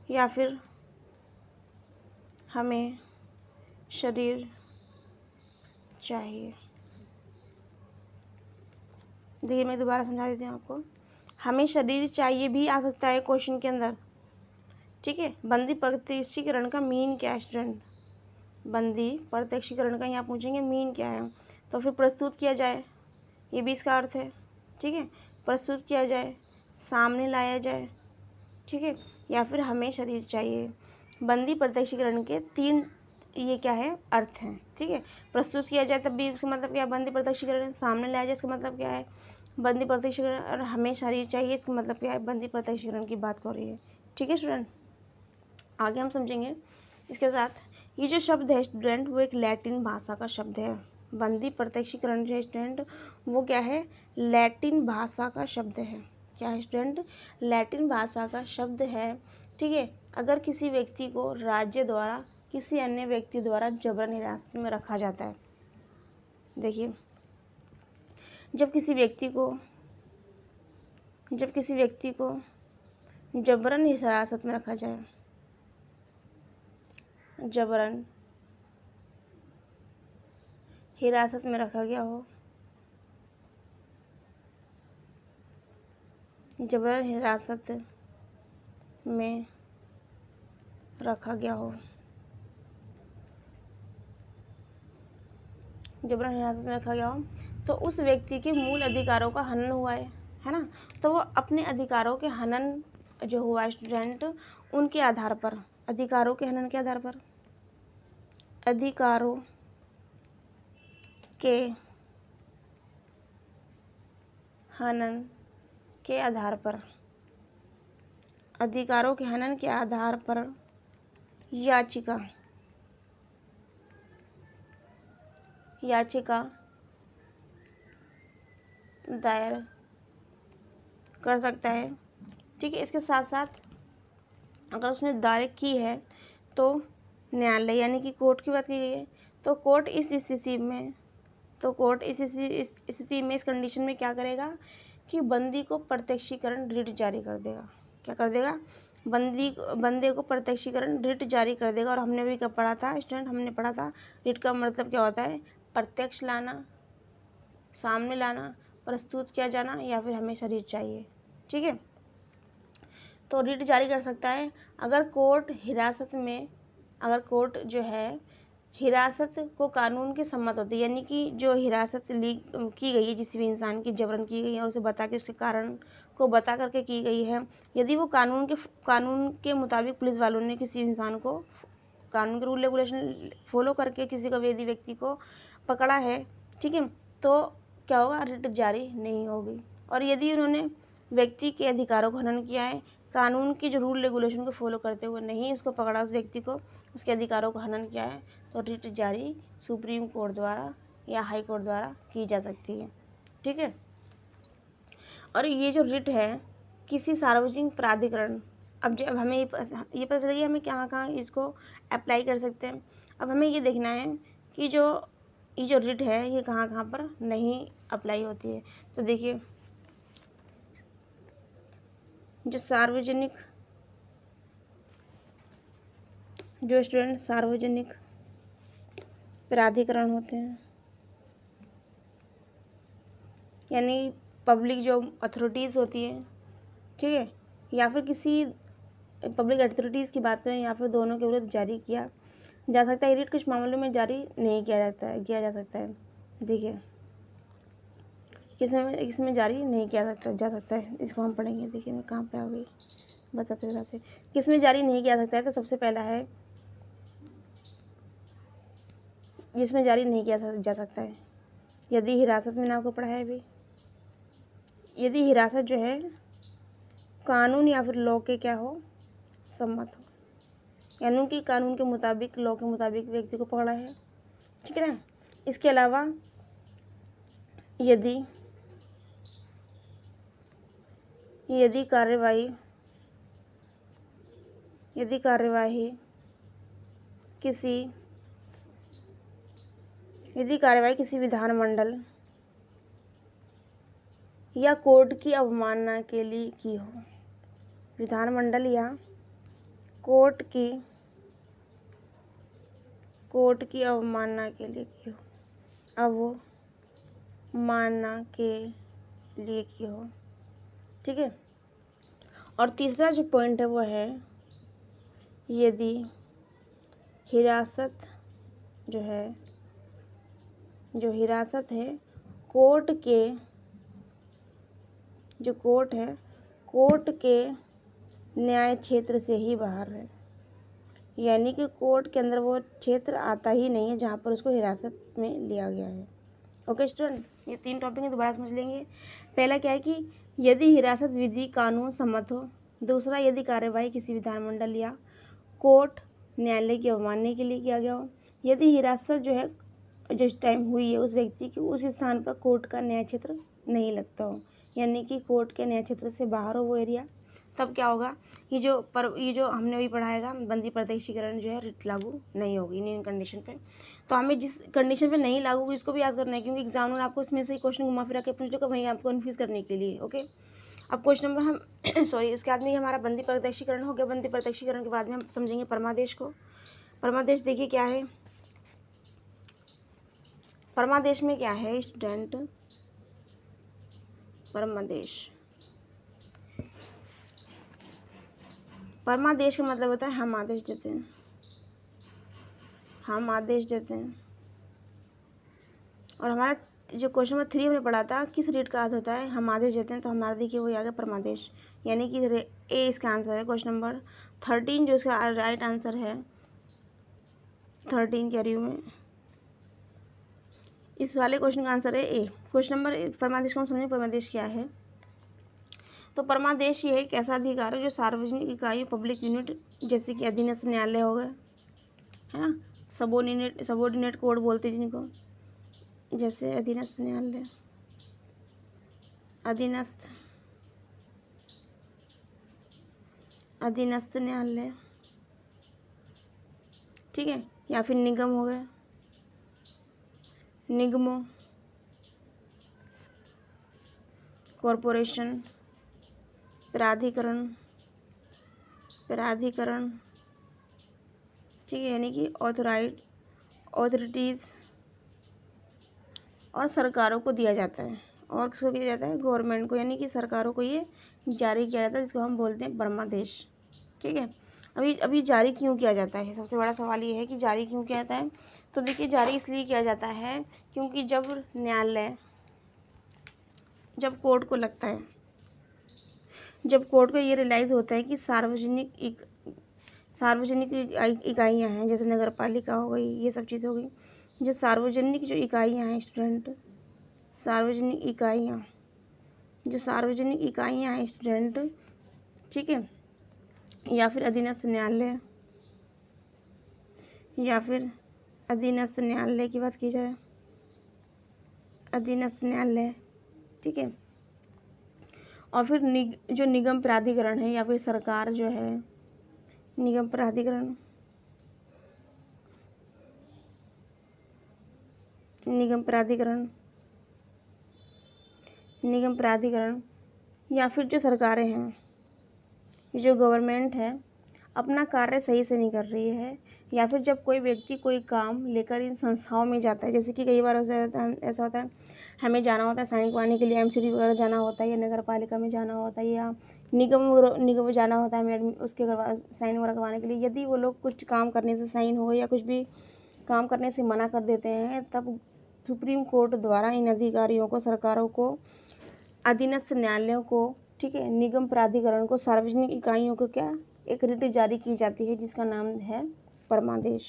या फिर हमें शरीर चाहिए। देखिए मैं दोबारा समझा देती हूँ आपको। हमें शरीर चाहिए भी आ सकता है क्वेश्चन के अंदर। ठीक है, बंदी प्रत्यक्षीकरण का मीन क्या है स्टूडेंट, बंदी प्रत्यक्षीकरण का यहाँ पूछेंगे मीन क्या है, तो फिर प्रस्तुत किया जाए ये भी इसका अर्थ है। ठीक है, प्रस्तुत किया जाए, सामने लाया जाए, ठीक है, या फिर हमें शरीर चाहिए। बंदी प्रत्यक्षीकरण के 3 ये क्या है अर्थ हैं। ठीक है, प्रस्तुत किया जाए तब भी इसका मतलब क्या है बंदी प्रत्यक्षीकरण, सामने लाया जाए इसका मतलब क्या है बंदी प्रत्यक्षीकरण, और हमें शरीर चाहिए इसका मतलब क्या है बंदी प्रत्यक्षीकरण की बात कर रही है। ठीक है स्टूडेंट, आगे हम समझेंगे इसके साथ। ये जो शब्द है स्टूडेंट वो एक लैटिन भाषा का शब्द है। बंदी प्रत्यक्षीकरण जो है स्टूडेंट वो क्या है, लैटिन भाषा का शब्द है। क्या है स्टूडेंट, लैटिन भाषा का शब्द है। ठीक है, अगर किसी व्यक्ति को राज्य द्वारा किसी अन्य व्यक्ति द्वारा जबरन हिरासत में रखा जाता है। देखिए, जब किसी व्यक्ति को जबरन हिरासत में रखा जाए, जबरन हिरासत में रखा गया हो, जबरन हिरासत में रखा गया हो, जबरन हिरासत में रखा गया हो, तो उस व्यक्ति के मूल अधिकारों का हनन हुआ है ना। तो वो अपने अधिकारों के हनन जो हुआ स्टूडेंट उनके आधार पर, अधिकारों के हनन के आधार पर, अधिकारों के हनन के आधार पर, अधिकारों के हनन के आधार पर याचिका दायर कर सकता है। ठीक है, इसके साथ साथ अगर उसने दायर की है तो न्यायालय यानी कि कोर्ट की बात की गई है, तो कोर्ट इस स्थिति में इस कंडीशन में क्या करेगा कि बंदी को प्रत्यक्षीकरण रिट जारी कर देगा। क्या कर देगा, बंदे को प्रत्यक्षीकरण रिट जारी कर देगा। और हमने भी कब पढ़ा था स्टूडेंट, हमने पढ़ा था रिट का मतलब क्या होता है, प्रत्यक्ष लाना, सामने लाना, प्रस्तुत किया जाना, या फिर हमें शरीर चाहिए। ठीक है, तो रिट जारी कर सकता है अगर कोर्ट जो है हिरासत को कानून के सम्मत होती है, यानी कि जो हिरासत ली की गई है जिस भी इंसान की जबरन की गई है और उसे बता के उसके कारण को बता करके की गई है, यदि वो कानून के मुताबिक पुलिस वालों ने किसी इंसान को कानून के रूल रेगुलेशन फॉलो करके किसी को यदि व्यक्ति को पकड़ा है, ठीक है, तो क्या होगा, रिट जारी नहीं होगी। और यदि उन्होंने व्यक्ति के अधिकारों को हनन किया है, कानून के जो रूल रेगुलेशन को फॉलो करते हुए नहीं उसको पकड़ा, उस व्यक्ति को उसके अधिकारों को हनन किया है, तो रिट जारी सुप्रीम कोर्ट द्वारा या हाई कोर्ट द्वारा की जा सकती है। ठीक है, और ये जो रिट है किसी सार्वजनिक प्राधिकरण, अब जब हमें ये पता चल गया हमें कहाँ इसको अप्लाई कर सकते हैं। अब हमें ये देखना है कि ये जो रिट है ये कहाँ कहाँ पर नहीं अप्लाई होती है। तो देखिए, जो सार्वजनिक, जो स्टूडेंट सार्वजनिक प्राधिकरण होते हैं, यानी पब्लिक जो अथॉरिटीज़ होती हैं, ठीक है, या फिर किसी पब्लिक अथॉरिटीज़ की बात करें या फिर दोनों के विरुद्ध जारी किया जा सकता है। रिट कुछ मामलों में जारी नहीं किया जा सकता है। देखिए, किसमें जारी नहीं किया जा सकता है, इसको हम पढ़ेंगे। देखिए मैं कहाँ पे आ गई, बताते किसमें जारी नहीं किया सकता है। तो सबसे पहला है जिसमें जारी नहीं किया जा सकता है, यदि हिरासत, मैंने आपको पढ़ा है अभी, यदि हिरासत जो है कानून या फिर लॉ के क्या हो, सम्मत हो, यानी कि कानून के मुताबिक, लॉ के मुताबिक व्यक्ति को पकड़ा है, ठीक है ना। इसके अलावा यदि कार्यवाही किसी विधानमंडल या कोर्ट की अवमानना के लिए की हो, विधानमंडल या कोर्ट की अवमानना के लिए की हो, अवमानना के लिए की हो, ठीक है। और तीसरा जो पॉइंट है वो है यदि हिरासत जो हिरासत है कोर्ट के न्याय क्षेत्र से ही बाहर है, यानी कि कोर्ट के अंदर वो क्षेत्र आता ही नहीं है जहाँ पर उसको हिरासत में लिया गया है। ओके स्टूडेंट, ये 3 टॉपिक है, दोबारा समझ लेंगे। पहला क्या है कि यदि हिरासत विधि कानून सम्मत हो। दूसरा, यदि कार्यवाही किसी विधानमंडल या कोर्ट न्यायालय की अवमानना के लिए किया गया हो। यदि हिरासत जो है जिस टाइम हुई है उस व्यक्ति की उस स्थान पर कोर्ट का न्याय क्षेत्र नहीं लगता हो, यानी कि कोर्ट के न्याय क्षेत्र से बाहर हो वो एरिया, तब क्या होगा, ये जो हमने अभी पढ़ाएगा बंदी प्रत्यक्षीकरण जो है रिट लागू नहीं होगी इन कंडीशन पे। तो हमें जिस कंडीशन पे नहीं लागू होगी इसको भी याद करना है, क्योंकि एग्जाम में आपको इसमें से क्वेश्चन घुमा फिरा के पूछ लो वहीं आपको कन्फ्यूज़ करने के लिए। ओके, अब क्वेश्चन नंबर हम सॉरी, उसके बाद में हमारा बंदी प्रत्यक्षीकरण हो गया। बंदी प्रत्यक्षीकरण के बाद में हम समझेंगे परमादेश को। परमादेश देखिए क्या है, परमादेश में क्या है स्टूडेंट, परमादेश का मतलब होता है हम आदेश देते हैं, और हमारा जो क्वेश्चन नंबर 3 हमने पढ़ा था किस रेट का अर्थ होता है, हम आदेश देते हैं, तो हमारा देखिए वही आ गया परमादेश, यानी कि ए इसका आंसर है। क्वेश्चन नंबर 13 जो इसका राइट आंसर है, 13 कह रही हूँ मैं, इस वाले क्वेश्चन का आंसर है ए। क्वेश्चन नंबर परमादेश को हम समझें, परमादेश क्या है। तो परमादेश ये एक ऐसा अधिकार है जो सार्वजनिक इकाई, पब्लिक यूनिट, जैसे कि अधीनस्थ न्यायालय हो गए, है ना, सबोर्डिनेट कोर्ट बोलते हैं जिनको, जैसे अधीनस्थ न्यायालय, अधीनस्थ न्यायालय, ठीक है, या फिर निगम हो गए, निगमों, कॉरपोरेशन, प्राधिकरण, ठीक है, यानी कि ऑथोरिटीज़ और सरकारों को दिया जाता है, और किसको दिया जाता है, गवर्नमेंट को, यानी कि सरकारों को ये जारी किया जाता है, जिसको हम बोलते हैं परमादेश, ठीक है। अभी जारी क्यों किया जाता है, सबसे बड़ा सवाल ये है कि जारी क्यों किया जाता है। तो देखिए, जारी इसलिए किया जाता है क्योंकि जब न्यायालय, जब कोर्ट को लगता है, जब कोर्ट को ये रियलाइज़ होता है कि सार्वजनिक इकाइयाँ हैं, जैसे नगर पालिका हो गई, ये सब चीज़ हो गई, जो सार्वजनिक जो इकाइयाँ हैं स्टूडेंट, सार्वजनिक इकाइयाँ हैं स्टूडेंट, ठीक है, या फिर अधीनस्थ न्यायालय, की बात की जाए, अधीनस्थ न्यायालय, ठीक है, और फिर जो निगम प्राधिकरण है या फिर सरकार जो है, निगम प्राधिकरण, निगम प्राधिकरण, निगम प्राधिकरण या फिर जो सरकारें हैं, ये जो गवर्नमेंट है अपना कार्य सही से नहीं कर रही है, या फिर जब कोई व्यक्ति कोई काम लेकर इन संस्थाओं में जाता है, जैसे कि कई बार ऐसा होता है हमें जाना होता है साइन करवाने के लिए, एमसीडी वगैरह जाना होता है, या नगर पालिका में जाना होता है, या निगम में जाना होता है हमें उसके साइन वगैरह करवाने के लिए। यदि वो लोग कुछ काम करने से साइन हो या कुछ भी काम करने से मना कर देते हैं, तब सुप्रीम कोर्ट द्वारा इन अधिकारियों को, सरकारों को, अधीनस्थ न्यायालयों को, ठीक है, निगम प्राधिकरण को, सार्वजनिक इकाइयों को क्या एक रिट जारी की जाती है जिसका नाम है परमादेश।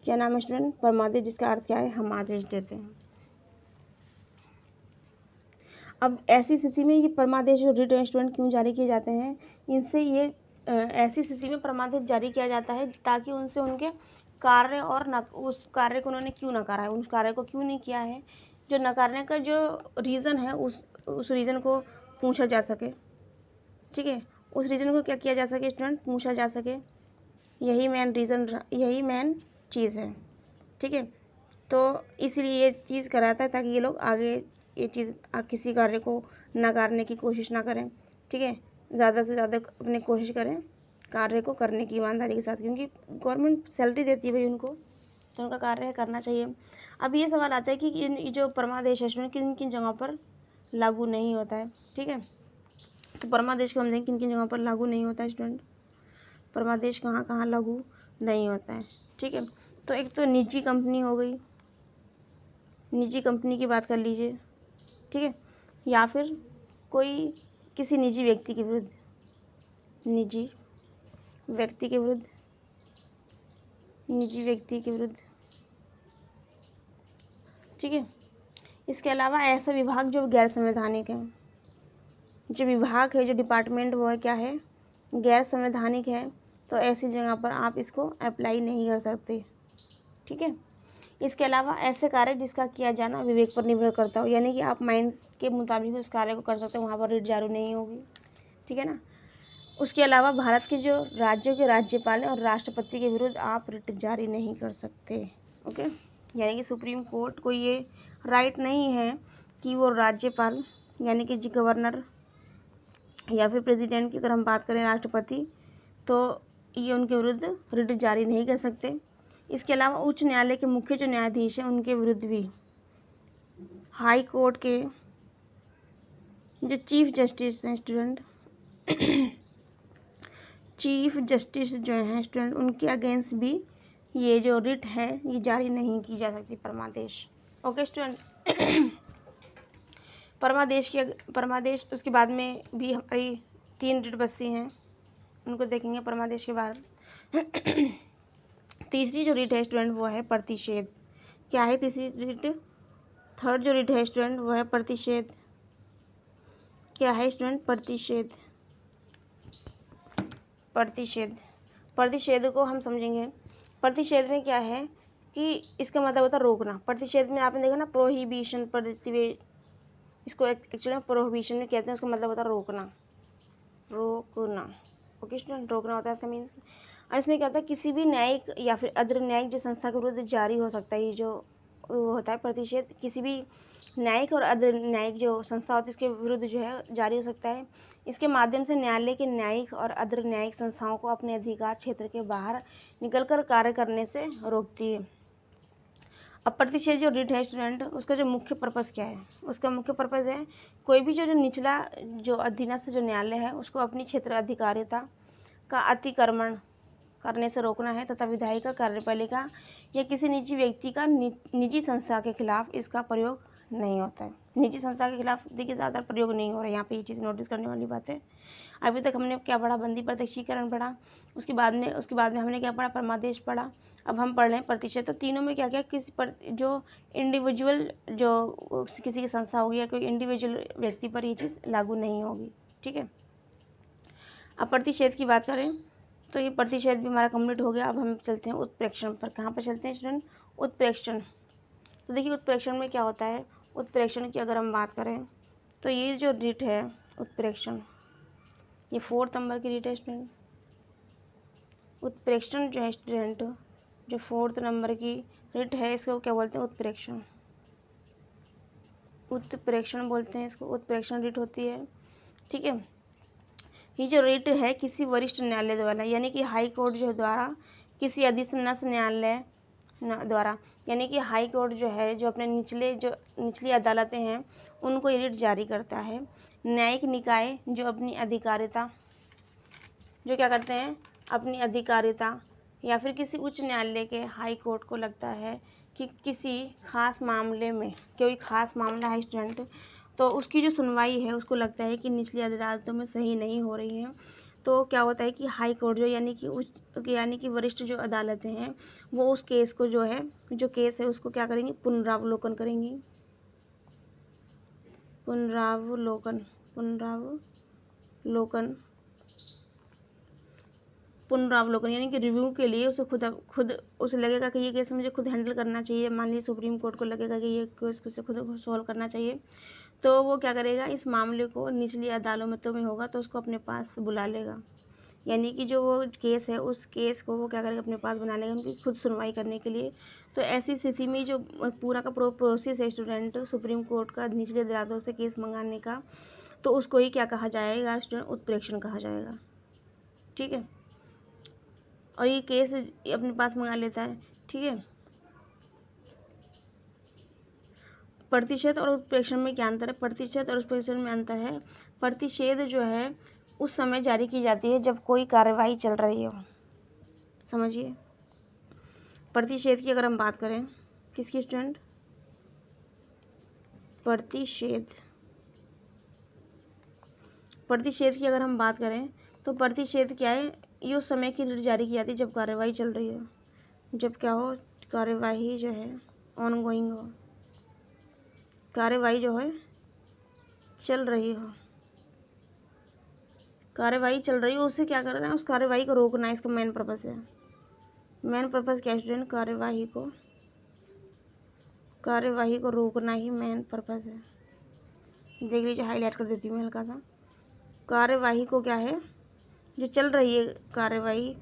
क्या नाम है स्टूडेंट? परमादेश, जिसका अर्थ क्या है? हम आदेश देते हैं। अब ऐसी स्थिति में ये परमादेश जो रिट स्टूडेंट क्यों जारी किए जाते हैं, इनसे ये ऐसी स्थिति में परमादेश जारी किया जाता है ताकि उनसे उनके कार्य और उस कार्य को उन्होंने क्यों नकारा है, उस कार्य को क्यों नहीं किया है, जो नकारने का जो रीज़न है उस रीज़न को पूछा जा सके। ठीक है, उस रीज़न को क्या किया जा सके स्टूडेंट? पूछा जा सके। यही मेन रीज़न, यही मेन चीज़ है। ठीक है, तो इसलिए ये चीज़ कराता है ताकि ये लोग आगे ये चीज़ किसी कार्य को नकारने की कोशिश ना करें। ठीक है, ज़्यादा से ज़्यादा अपनी कोशिश करें कार्य को करने की ईमानदारी के साथ, क्योंकि गवर्नमेंट सैलरी देती है भाई उनको, तो उनका कार्य करना चाहिए। अब ये सवाल आता है कि ये जो परमादेश है स्टूडेंट किन किन जगहों पर लागू नहीं होता है। ठीक है, तो परमादेश को हम देखें किन किन जगहों पर लागू नहीं होता है स्टूडेंट। परमादेश कहाँ कहाँ लागू नहीं होता है। ठीक है, तो एक तो निजी कंपनी हो गई, निजी कंपनी की बात कर लीजिए। ठीक है, या फिर कोई किसी निजी व्यक्ति के विरुद्ध, निजी व्यक्ति के विरुद्ध, निजी व्यक्ति के विरुद्ध। ठीक है, इसके अलावा ऐसा विभाग जो गैर संवैधानिक है, जो विभाग है, जो डिपार्टमेंट, वो है क्या है? गैर संवैधानिक है, तो ऐसी जगह पर आप इसको अप्लाई नहीं कर सकते। ठीक है, इसके अलावा ऐसे कार्य जिसका किया जाना विवेक पर निर्भर करता हो, यानी कि आप माइंड के मुताबिक उस कार्य को कर सकते हो, वहाँ पर रिट जारी नहीं होगी। ठीक है ना। उसके अलावा भारत के जो राज्यों के राज्यपाल हैं और राष्ट्रपति के विरुद्ध आप रिट जारी नहीं कर सकते। ओके, यानी कि सुप्रीम कोर्ट को ये राइट नहीं है कि वो राज्यपाल यानी कि जी गवर्नर या फिर प्रेसिडेंट की अगर हम बात करें राष्ट्रपति, तो ये उनके विरुद्ध रिट जारी नहीं कर सकते। इसके अलावा उच्च न्यायालय के मुख्य जो न्यायाधीश हैं उनके विरुद्ध भी, हाई कोर्ट के जो चीफ जस्टिस हैं स्टूडेंट, चीफ जस्टिस जो हैं स्टूडेंट, उनके अगेंस्ट भी ये जो रिट है ये जारी नहीं की जा सकती, परमादेश। ओके स्टूडेंट, परमादेश उसके बाद में भी हमारी 3 रिट बचती हैं, उनको देखेंगे परमादेश के बाद। तीसरी जो रिट है स्टूडेंट वो है प्रतिषेध। क्या है तीसरी रिट? थर्ड जो रिट है स्टूडेंट वो है प्रतिषेध। क्या है स्टूडेंट? प्रतिषेध। प्रतिषेध, प्रतिषेध को हम समझेंगे। प्रतिषेध में क्या है कि इसका मतलब होता है रोकना। प्रतिषेध में आपने देखा ना प्रोहिबिशन, इसको एक्चुअली प्रोहिबिशन में कहते हैं, उसका मतलब होता है रोकना, रोकना। ओके स्टूडेंट, रोकना होता है इसका मीन्स। और इसमें क्या होता है, किसी भी न्यायिक या फिर अर्ध न्यायिक जो संस्था के विरुद्ध जारी हो सकता है, ये जो वो होता है प्रतिषेध, किसी भी न्यायिक और अर्ध न्यायिक जो संस्था होती है इसके विरुद्ध जो है जारी हो सकता है। इसके माध्यम से न्यायालय के न्यायिक और अर्ध न्यायिक संस्थाओं को अपने अधिकार क्षेत्र के बाहर निकलकर कार्य करने से रोकती है। अब प्रतिषेध जो रिट है स्टूडेंट, उसका जो मुख्य पर्पस क्या है? उसका मुख्य पर्पस है कोई भी जो निचला जो अधीनस्थ जो न्यायालय है उसको अपनी क्षेत्र अधिकारिता का अतिक्रमण करने से रोकना है, तथा विधायिका, कार्यपालिका या किसी निजी व्यक्ति का निजी संस्था के खिलाफ इसका प्रयोग नहीं होता है। निजी संस्था के खिलाफ देखिए ज़्यादा प्रयोग नहीं हो रहा है, यहाँ पे ये चीज़ नोटिस करने वाली बात है। अभी तक हमने क्या पढ़ा? बंदी प्रत्यक्षीकरण पढ़ा, उसके बाद में हमने क्या पढ़ा? परमादेश पढ़ा। अब हम पढ़ रहे हैं प्रतिषेध। तो तीनों में क्या क्या किसी पर जो इंडिविजुअल जो किसी की संस्था होगी या कोई इंडिविजुअल व्यक्ति पर ये चीज़ लागू नहीं होगी। ठीक है, अब प्रतिषेध की बात करें तो ये प्रतिषेध भी हमारा कंप्लीट हो गया। अब हम चलते हैं उत्प्रेक्षण पर। कहाँ पर चलते हैं स्टूडेंट? उत्प्रेक्षण। तो देखिए उत्प्रेक्षण में क्या होता है, उत्प्रेक्षण की अगर हम बात करें तो ये जो रिट है उत्प्रेक्षण, ये 4 नंबर की रिट है स्टूडेंट। उत्प्रेक्षण जो है स्टूडेंट जो 4th नंबर की रिट है इसको क्या बोलते हैं? उत्प्रेक्षण। उत्प्रेक्षण बोलते हैं इसको, उत्प्रेक्षण रिट होती है। ठीक है, ये जो रिट है किसी वरिष्ठ न्यायालय द्वारा, यानी कि हाई कोर्ट जो द्वारा, किसी अधीनस्थ न्यायालय द्वारा, यानी कि हाई कोर्ट जो है, जो अपने निचली अदालतें हैं उनको ये रिट जारी करता है। न्यायिक निकाय जो अपनी अधिकारिता, जो क्या करते हैं? अपनी अधिकारिता, या फिर किसी उच्च न्यायालय के हाई कोर्ट को लगता है कि किसी खास मामले में, कोई खास मामला है स्टूडेंट, तो उसकी जो सुनवाई है उसको लगता है कि निचली अदालतों में सही नहीं हो रही है, तो क्या होता है कि हाई कोर्ट जो यानी कि वरिष्ठ जो अदालतें हैं वो उस केस को जो केस है उसको क्या करेंगी? पुनरावलोकन करेंगी। पुनरावलोकन यानी कि रिव्यू के लिए उसे खुद उसे लगेगा कि ये केस मुझे खुद हैंडल करना चाहिए। मान लीजिए सुप्रीम कोर्ट को लगेगा कि ये केस उसे खुद सॉल्व करना चाहिए, तो वो क्या करेगा? इस मामले को निचली अदालतों में होगा तो उसको अपने पास बुला लेगा, यानी कि जो वो केस है उस केस को वो क्या करेगा? अपने पास बना लेगा उनकी खुद सुनवाई करने के लिए। तो ऐसी स्थिति में जो पूरा का प्रोसेस है स्टूडेंट, सुप्रीम कोर्ट का निचली अदालतों से केस मंगाने का, तो उसको ही क्या कहा जाएगा स्टूडेंट? उत्प्रेक्षण कहा जाएगा। ठीक है, और ये केस अपने पास मंगा लेता है। ठीक है, प्रतिषेध और उत्प्रेक्षण में क्या अंतर है? प्रतिषेध और उत्प्रेक्षण में अंतर है, प्रतिषेध जो है उस समय जारी की जाती है जब कोई कार्यवाही चल रही हो। समझिए, प्रतिषेध की अगर हम बात करें, किसकी स्टूडेंट? प्रतिषेध की अगर हम बात करें तो प्रतिषेध क्या है? ये उस समय की रिट जारी की जाती है जब कार्यवाही चल रही हो, जब क्या हो? कार्यवाही जो है ऑनगोइंग हो, कार्यवाही जो है चल रही हो, कार्यवाही चल रही हो, उससे क्या करना है? उस कार्यवाही को रोकना, इसका मेन पर्पस है। मेन पर्पस क्या है स्टूडेंट? कार्यवाही को रोकना ही मेन पर्पस है। देख लीजिए, हाईलाइट कर देती हूँ मैं हल्का सा। कार्यवाही को क्या है? जो चल रही है कार्यवाही,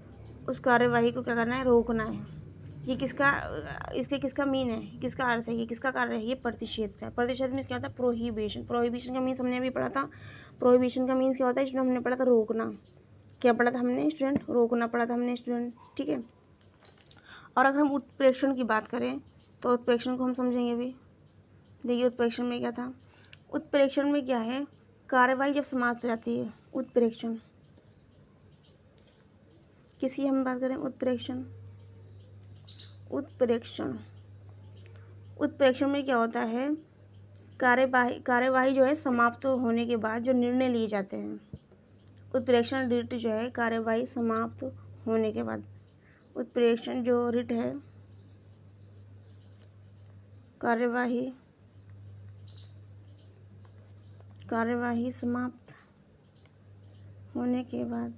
उस कार्यवाही को क्या करना है? रोकना है। ये किसका मीन है? किसका अर्थ है? ये किसका कार्य है? ये प्रतिषेध का। प्रतिषेध मीन्स क्या होता है? प्रोहिबिशन। प्रोहिबिशन का मीन्स हमने अभी पढ़ा था। प्रोहिबिशन का मीन्स क्या होता है स्टूडेंट? हमने पढ़ा था रोकना। क्या पढ़ा था हमने स्टूडेंट? रोकना पढ़ा था हमने स्टूडेंट। ठीक है, और अगर हम उत्प्रेक्षण की बात करें तो उत्प्रेक्षण को हम समझेंगे अभी। देखिए, उत्प्रेक्षण में क्या था? उत्प्रेक्षण में क्या है? कार्यवाही जब समाप्त हो जाती है, उत्प्रेक्षण किसकी हम बात करें? उत्प्रेक्षण में क्या होता है? कार्यवाही जो है समाप्त होने के बाद जो निर्णय लिए जाते हैं, उत्प्रेक्षण रिट जो है कार्यवाही समाप्त होने के बाद, उत्प्रेक्षण जो रिट है कार्यवाही समाप्त होने के बाद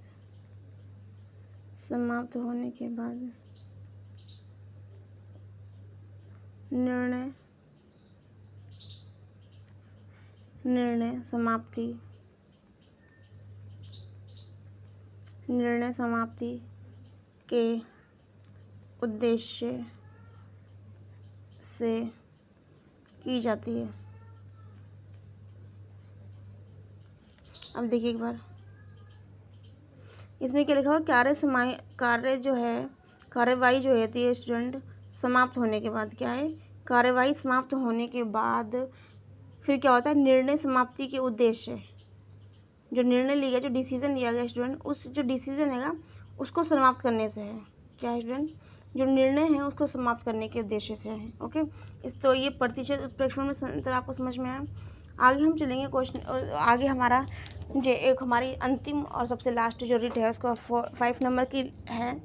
निर्णय समाप्ति के उद्देश्य से की जाती है। अब देखिए एक बार, इसमें क्या लिखा हुआ? कार्यवाही जो होती है स्टूडेंट समाप्त होने के बाद, क्या है? कार्यवाही समाप्त होने के बाद फिर क्या होता है? निर्णय समाप्ति के उद्देश्य, जो निर्णय लिया गया, जो डिसीजन लिया गया स्टूडेंट, उस जो डिसीजन है उसको समाप्त करने से है। क्या है स्टूडेंट? जो निर्णय है उसको समाप्त करने के उद्देश्य से है। ओके, तो ये प्रतिशत उत्प्रेक्षण में अंतर आपको समझ में आया। आगे हम चलेंगे क्वेश्चन, आगे हमारा जो एक हमारी अंतिम और सबसे लास्ट जो रिट है उसका 5 नंबर की है,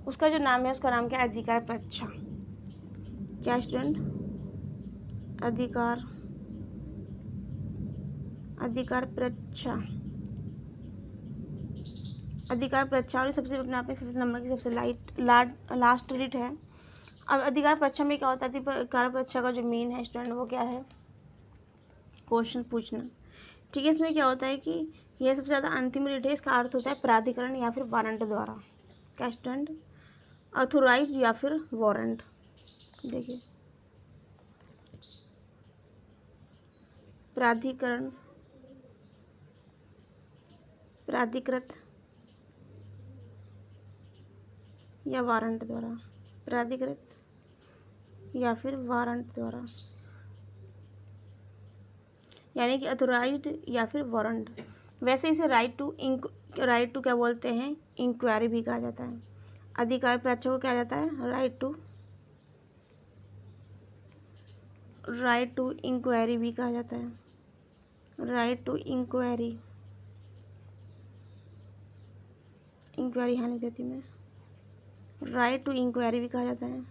उसका जो नाम है उसका नाम क्या है? अधिकार परीक्षा। क्या स्टूडेंट? अधिकार परीक्षा, और सबसे अपने आप में 5 नंबर की सबसे लास्ट रिट है। अब अधिकार परीक्षा में क्या होता है? अधिकार परीक्षा का जो मीन है स्टूडेंट वो क्या है? क्वेश्चन पूछना। ठीक है, इसमें क्या होता है कि यह सबसे ज़्यादा अंतिम रिट है। इसका अर्थ होता है प्राधिकरण या फिर वारंट द्वारा। क्या स्टूडेंट? ऑथोराइज या फिर वारंट। देखिए, प्राधिकरण, प्राधिकृत या वारंट द्वारा, प्राधिकृत या फिर वारंट द्वारा, यानी कि अथोराइज्ड या फिर वारंट। वैसे इसे राइट टू क्या बोलते हैं, इंक्वायरी भी कहा जाता है। अधिकार परीक्षा को क्या जाता है, राइट टू इंक्वायरी भी कहा जाता है, राइट टू इंक्वायरी, इंक्वायरी यहाँ लिख देती मैं, राइट टू इंक्वायरी भी कहा जाता है।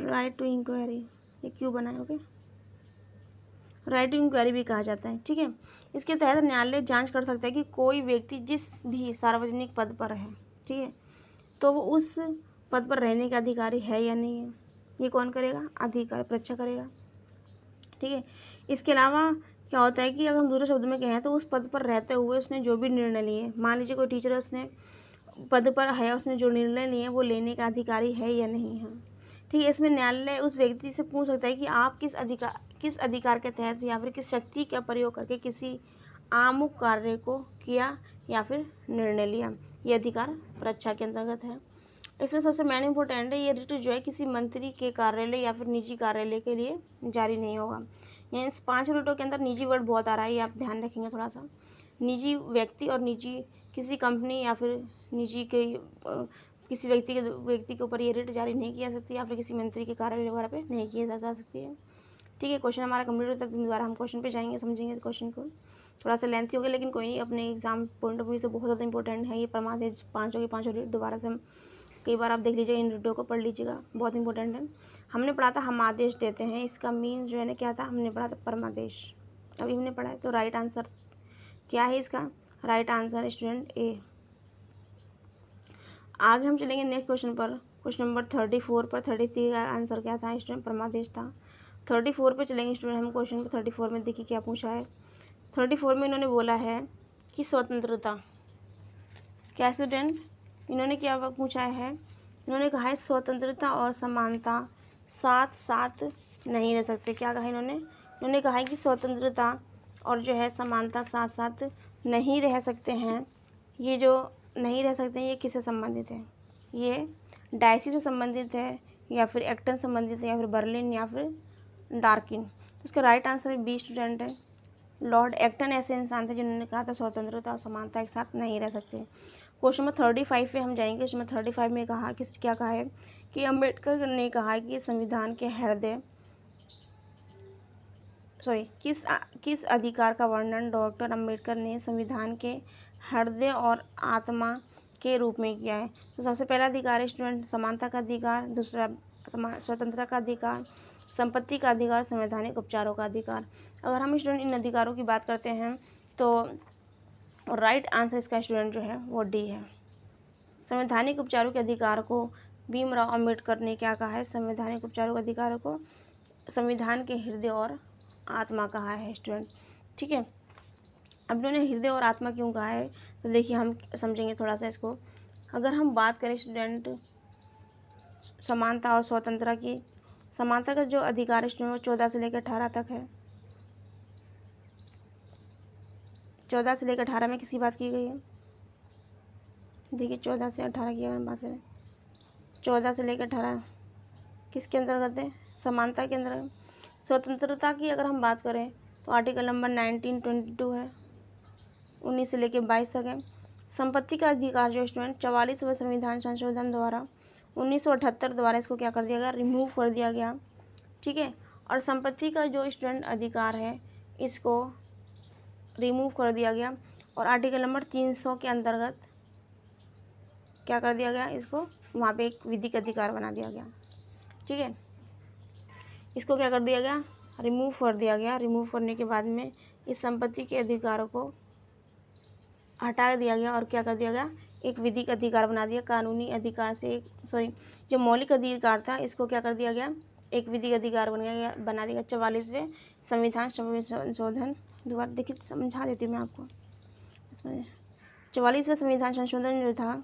राइट टू इंक्वायरी, ये क्यों बनाए, ओके, राइट टू इंक्वायरी भी कहा जाता है। ठीक है, इसके तहत न्यायालय जांच कर सकता है कि कोई व्यक्ति जिस भी सार्वजनिक पद पर है, ठीक है, तो वो उस पद पर रहने का अधिकारी है या नहीं है। ये कौन करेगा, अधिकार परीक्षा करेगा। ठीक है, इसके अलावा क्या होता है कि अगर हम दूसरे शब्द में कहें तो उस पद पर रहते हुए उसने जो भी निर्णय लिए, मान लीजिए कोई टीचर है, उसने पद पर है, उसने जो निर्णय लिए वो लेने का अधिकारी है या नहीं है। ठीक है, इसमें न्यायालय उस व्यक्ति से पूछ सकता है कि आप किस अधिकार के तहत या फिर किस शक्ति का प्रयोग करके किसी आमुख कार्य को किया या फिर निर्णय लिया। ये अधिकार परीक्षा के अंतर्गत है। इसमें सबसे मेन इम्पोर्टेंट है, ये रिट जो है किसी मंत्री के कार्यालय या फिर निजी कार्यालय के लिए जारी नहीं होगा। यहाँ इस 5 रिटों के अंदर निजी वर्ड बहुत आ रहा है, ये आप ध्यान रखेंगे थोड़ा सा। निजी व्यक्ति और निजी किसी कंपनी या फिर निजी के किसी व्यक्ति के ऊपर ये रिट जारी नहीं किया सकती या फिर किसी मंत्री के कार्यालय वगैरह पे नहीं किया जा सकती है। ठीक है, क्वेश्चन हमारा कंप्लीट होता है, दोबारा हम क्वेश्चन पे जाएंगे, समझेंगे क्वेश्चन को। थोड़ा सा लेंथी हो गया लेकिन कोई नहीं, अपने एग्जाम पॉइंट ऑफ व्यू से बहुत ज़्यादा इंपॉर्टेंट है ये परमादेश। 5 के 5 रिट दोबारा से हम कई बार आप देख लीजिएगा, इन रिटों को पढ़ लीजिएगा, बहुत इंपॉर्टेंट है। हमने पढ़ा था हम आदेश देते हैं, इसका मीन जो है ना क्या था, हमने पढ़ा था परमादेश, अभी हमने पढ़ा है। तो राइट आंसर क्या है इसका, राइट आंसर स्टूडेंट ए। आगे हम चलेंगे नेक्स्ट क्वेश्चन पर, क्वेश्चन नंबर 34 पर। 33 का आंसर क्या था स्टूडेंट, परमादेश था। 34 पे चलेंगे स्टूडेंट हम क्वेश्चन पर। 34 में देखिए क्या पूछा है। 34 में इन्होंने बोला है कि स्वतंत्रता, क्या स्टूडेंट, इन्होंने क्या पूछा है, इन्होंने कहा है स्वतंत्रता और समानता साथ साथ नहीं रह सकते। क्या कहा इन्होंने कहा है कि स्वतंत्रता और जो है समानता साथ साथ नहीं रह सकते हैं। ये जो नहीं रह सकते हैं ये किससे संबंधित है, ये डायसी से संबंधित है या फिर एक्टन संबंधित है या फिर बर्लिन या फिर डार्किन। तो इसका राइट आंसर बी स्टूडेंट है। लॉर्ड एक्टन ऐसे इंसान थे जिन्होंने कहा था स्वतंत्रता और समानता एक साथ नहीं रह सकते। क्वेश्चन नंबर 35 पे हम जाएंगे। उसमें 35 में कहा कि क्या कहा है कि अम्बेडकर ने कहा कि संविधान के हृदय किस अधिकार का वर्णन डॉक्टर अम्बेडकर ने संविधान के हृदय और आत्मा के रूप में किया है। तो सबसे पहला अधिकार है स्टूडेंट समानता का अधिकार, दूसरा स्वतंत्रता का अधिकार, संपत्ति का अधिकार, संवैधानिक उपचारों का अधिकार। अगर हम स्टूडेंट इन अधिकारों की बात करते हैं तो राइट आंसर इसका स्टूडेंट जो है वो डी है। संवैधानिक उपचारों के अधिकार को भीमराव अम्बेडकर ने क्या कहा है, संवैधानिक उपचारों के अधिकारों को संविधान के हृदय और आत्मा कहा है स्टूडेंट। ठीक है, अब इन्होंने हृदय और आत्मा क्यों कहा है तो देखिए हम समझेंगे थोड़ा सा इसको। अगर हम बात करें स्टूडेंट समानता और स्वतंत्रता की, समानता का जो अधिकार स्टूडेंट वो 14 से लेकर 18 तक है। 14 से लेकर 18 में किसकी बात की गई है, देखिए 14 से 18 की अगर हम बात करें, 14 से लेकर 18 किसके अंतर्गत है, समानता के अंतर्गत। स्वतंत्रता की अगर हम बात करें तो आर्टिकल नंबर 1922 है, 19 से लेकर 22 तक है। संपत्ति का अधिकार जो स्टूडेंट 44वें संविधान संशोधन द्वारा 1978 द्वारा इसको क्या कर दिया गया, रिमूव कर दिया गया। ठीक है, और संपत्ति का जो स्टूडेंट अधिकार है इसको रिमूव कर दिया गया और आर्टिकल नंबर 300 के अंतर्गत क्या कर दिया गया, इसको वहाँ पे एक विधिक अधिकार बना दिया गया। ठीक है, इसको क्या कर दिया गया, रिमूव कर दिया गया। रिमूव करने के बाद में इस संपत्ति के अधिकारों को हटा दिया गया और क्या कर दिया गया, एक विधिक अधिकार बना दिया। कानूनी अधिकार से जो मौलिक अधिकार था इसको क्या कर दिया गया, एक विधिक अधिकार बना दिया 44वें संविधान संशोधन द्वारा। देखिए समझा देती हूँ मैं आपको इसमें। 44वां संविधान संशोधन जो था,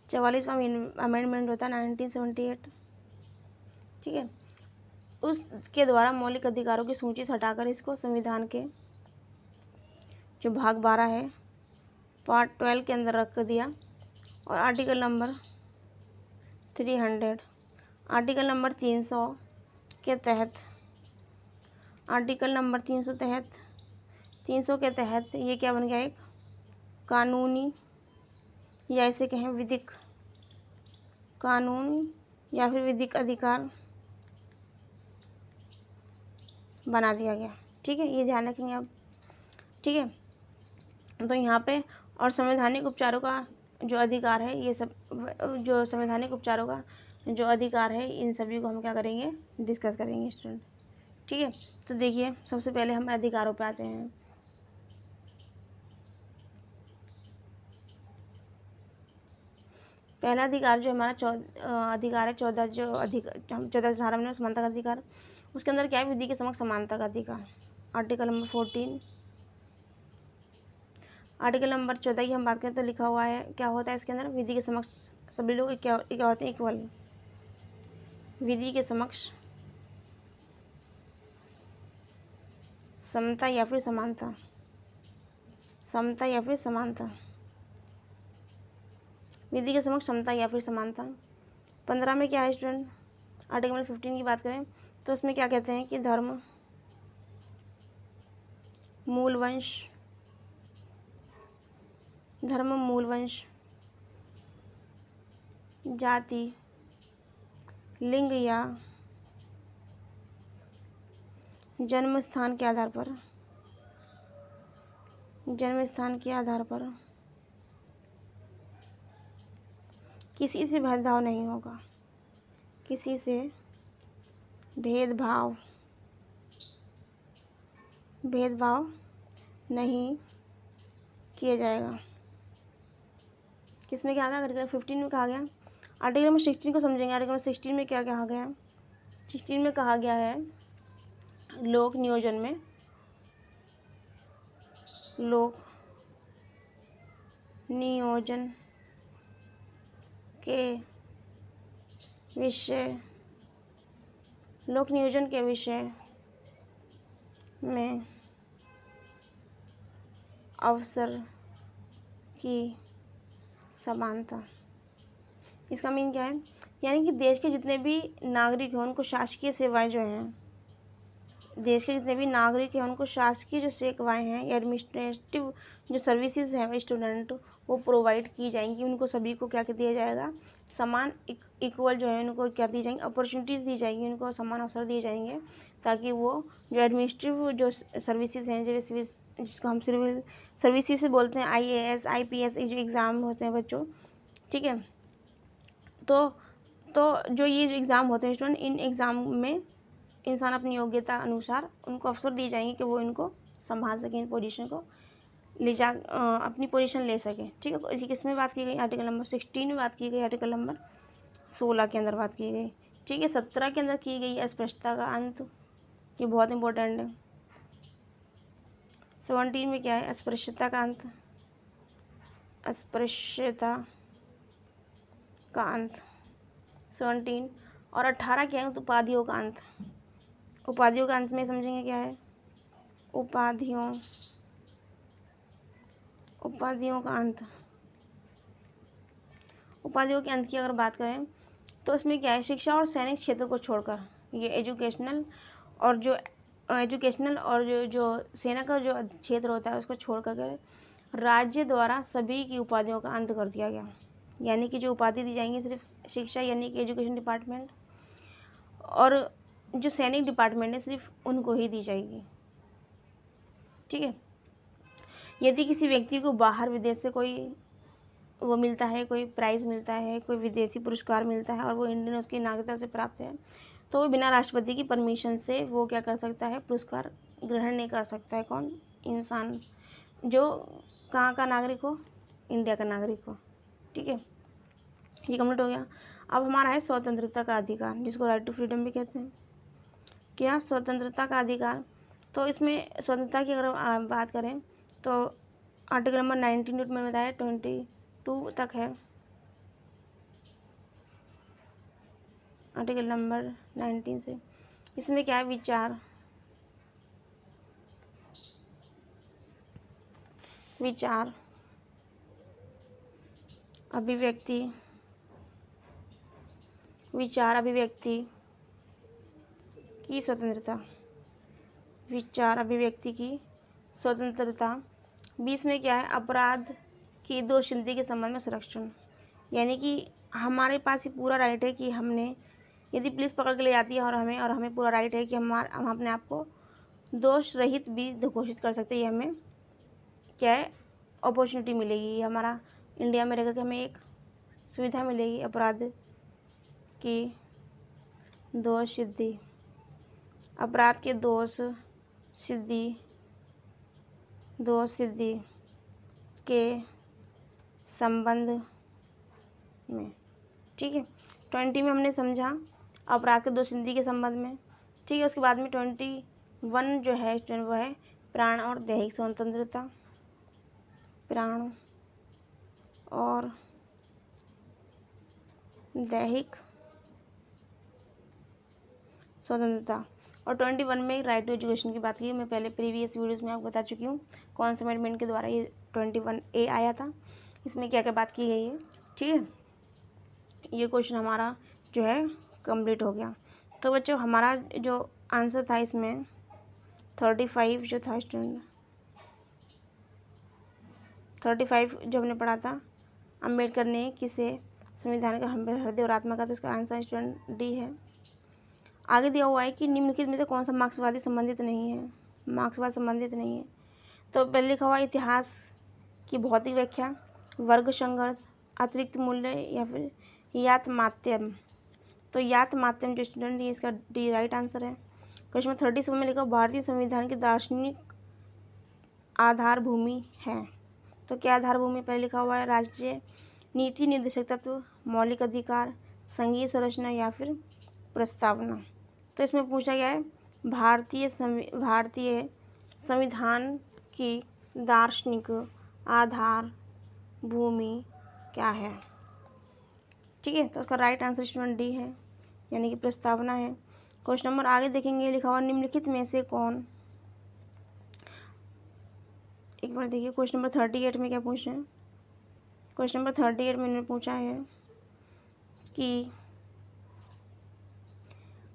44वां अमेंडमेंट होता 1978, ठीक है, उसके द्वारा मौलिक अधिकारों की सूची से हटाकर इसको संविधान के जो भाग 12 है पार्ट 12 के अंदर रख दिया। और आर्टिकल नंबर 300, आर्टिकल नंबर 300 के तहत, आर्टिकल नंबर 300 के तहत ये क्या बन गया, एक कानूनी या इसे कहें विधिक कानून या फिर विधिक अधिकार बना दिया गया। ठीक है, ये ध्यान रखेंगे आप। ठीक है, तो यहाँ पे और संवैधानिक उपचारों का जो अधिकार है, ये सब जो संवैधानिक उपचारों का जो अधिकार है, इन सभी को हम क्या करेंगे, डिस्कस करेंगे स्टूडेंट। ठीक है, तो देखिए सबसे पहले हम अधिकारों पे आते हैं। पहला अधिकार जो हमारा अधिकार है 14 धारा में समानता का अधिकार, उसके अंदर क्या है, विधि के समक्ष समानता का अधिकार। आर्टिकल नंबर 14, आर्टिकल नंबर 14 की हम बात करें तो लिखा हुआ है, क्या होता है इसके अंदर, विधि के समक्ष सभी लोग क्या होते हैं, इक्वल। विधि के समक्ष समता या फिर समानता, समता या फिर समानता, विधि के समक्ष समता या फिर समानता। 15 में क्या है स्टूडेंट, आर्टिकल नंबर 15 की बात करें तो उसमें क्या कहते हैं कि धर्म, मूल वंश, धर्म, मूल वंश, जाति, लिंग या जन्म स्थान के आधार पर, जन्म स्थान के आधार पर किसी से भेदभाव नहीं होगा, किसी से भेदभाव नहीं किया जाएगा। किसमें क्या आ गया, आर्टिकल 15 में कहा गया। आर्टिकल नंबर 16 को समझेंगे। आर्टिकल नंबर 16 में क्या कहा गया है, 16 में कहा गया है लोक नियोजन में, लोक नियोजन के विषय, लोक नियोजन के विषय में अवसर की समानता। इसका मीन क्या है, यानी कि देश के जितने भी नागरिक हैं उनको शासकीय सेवाएं जो हैं, देश के जितने भी नागरिक हैं उनको शासकीय जो सेवाएं हैं, एडमिनिस्ट्रेटिव जो सर्विसेज हैं स्टूडेंट, वो प्रोवाइड की जाएंगी। उनको सभी को क्या दिया जाएगा, समान इक्वल जो है उनको क्या दी जाएंगी, अपॉर्चुनिटीज़ दी जाएंगी, उनको समान अवसर दिए जाएंगे, ताकि वो जो एडमिनिस्ट्रेटिव जो सर्विसेज हैं, जो जिसको हम सिविल सर्विसेज से बोलते हैं, IAS IPS जो एग्ज़ाम होते हैं बच्चों, ठीक है, तो जो ये जो एग्ज़ाम होते हैं स्टूडेंट, इन एग्ज़ाम में इंसान अपनी योग्यता अनुसार उनको अवसर दिए जाएंगे कि वो इनको संभाल सकें, इन पोजीशन को अपनी पोजीशन ले सके। ठीक है, तो इसी किसमें बात की गई, आर्टिकल नंबर 16 में बात की गई, आर्टिकल नंबर 16 के अंदर बात की गई। ठीक है, 17 के अंदर की गई अस्पृश्यता का अंत, ये बहुत इंपॉर्टेंट है। 17 में क्या है, अस्पृश्यता का अंत, अस्पृश्यता का अंत 17। और 18 क्या है, उपाधियों का अंत। उपाधियों का अंत में समझेंगे क्या है, उपाधियों का अंत। उपाधियों के अंत की अगर बात करें तो इसमें क्या है, शिक्षा और सैनिक क्षेत्र को छोड़कर, ये एजुकेशनल और जो सेना का जो क्षेत्र होता है उसको छोड़कर राज्य द्वारा सभी की उपाधियों का अंत कर दिया गया। यानी कि जो उपाधि दी जाएंगी सिर्फ शिक्षा यानी कि एजुकेशन डिपार्टमेंट, और जो सैनिक डिपार्टमेंट है सिर्फ उनको ही दी जाएगी। ठीक है, यदि किसी व्यक्ति को बाहर विदेश से कोई वो मिलता है, कोई प्राइज़ मिलता है, कोई विदेशी पुरस्कार मिलता है और वो इंडियन उसकी नागरिकता से प्राप्त है, तो वो बिना राष्ट्रपति की परमिशन से वो क्या कर सकता है, पुरस्कार ग्रहण नहीं कर सकता है। कौन, इंसान जो कहाँ का नागरिक हो, इंडिया का नागरिक हो। ठीक है, ये कंप्लीट हो गया। अब हमारा है स्वतंत्रता का अधिकार, जिसको राइट टू फ्रीडम भी कहते हैं। क्या, स्वतंत्रता का अधिकार। तो इसमें स्वतंत्रता की अगर बात करें तो आर्टिकल नंबर 19 में बताया 22 तक है। आर्टिकल नंबर 19 से इसमें क्या है, विचार, विचार, अभिव्यक्ति, विचार अभिव्यक्ति की स्वतंत्रता, विचार अभिव्यक्ति की स्वतंत्रता। 20 में क्या है, अपराध की दोषिंदगी के संबंध में संरक्षण, यानी कि हमारे पास ये पूरा राइट है कि हमने, यदि पुलिस पकड़ के ले जाती है और हमें पूरा राइट है कि हम अपने आप को दोष रहित भी घोषित कर सकते हैं। ये हमें क्या है, अपॉर्चुनिटी मिलेगी, हमारा इंडिया में रहकर के हमें एक सुविधा मिलेगी अपराध की दोष सिद्धि, अपराध के दोष सिद्धि के संबंध में। ठीक है, 20 में हमने समझा अपराध के दोष सिद्धि के संबंध में। ठीक है, उसके बाद में 21 जो है स्टूडेंट वो है प्राण और दैहिक स्वतंत्रता, प्राण और दैहिक स्वतंत्रता। और 21 में राइट टू एजुकेशन की बात की। मैं पहले प्रीवियस वीडियोस में आपको बता चुकी हूँ कौन से अमेंडमेंट के द्वारा ये 21A आया था, इसमें क्या क्या बात की गई है। ठीक है, ये क्वेश्चन हमारा जो है कंप्लीट हो गया। तो बच्चों हमारा जो आंसर था इसमें 35 जो था स्टूडेंट, 35 जो हमने पढ़ा था, अम्बेडकर ने किसे संविधान का हृदय और आत्मा का, तो इसका आंसर स्टूडेंट डी है। आगे दिया हुआ है कि निम्नलिखित में से कौन सा मार्क्सवादी संबंधित नहीं है, मार्क्सवाद संबंधित नहीं है। तो पहले लिखा हुआ इतिहास की भौतिक व्याख्या, वर्ग संघर्ष, अतिरिक्त मूल्य या फिर यात माध्यम। तो यात माध्यम जो स्टूडेंट, ये इसका डी राइट आंसर है। क्वेश्चन नंबर 37 में लिखा भारतीय संविधान की दार्शनिक आधार भूमि है। तो क्या आधार भूमि पहले लिखा हुआ है, राज्य नीति निर्देशक तत्व, मौलिक अधिकार, संघीय संरचना या फिर प्रस्तावना। तो इसमें पूछा गया है भारतीय संविधान की दार्शनिक आधार भूमि क्या है। ठीक है, तो उसका राइट आंसर स्टूडेंट डी है, यानी कि प्रस्तावना है। क्वेश्चन नंबर आगे देखेंगे, लिखा हुआ निम्नलिखित में से कौन, एक बार देखिए क्वेश्चन नंबर 38 में क्या पूछ रहे हैं। क्वेश्चन नंबर 38 में इन्होंने पूछा है कि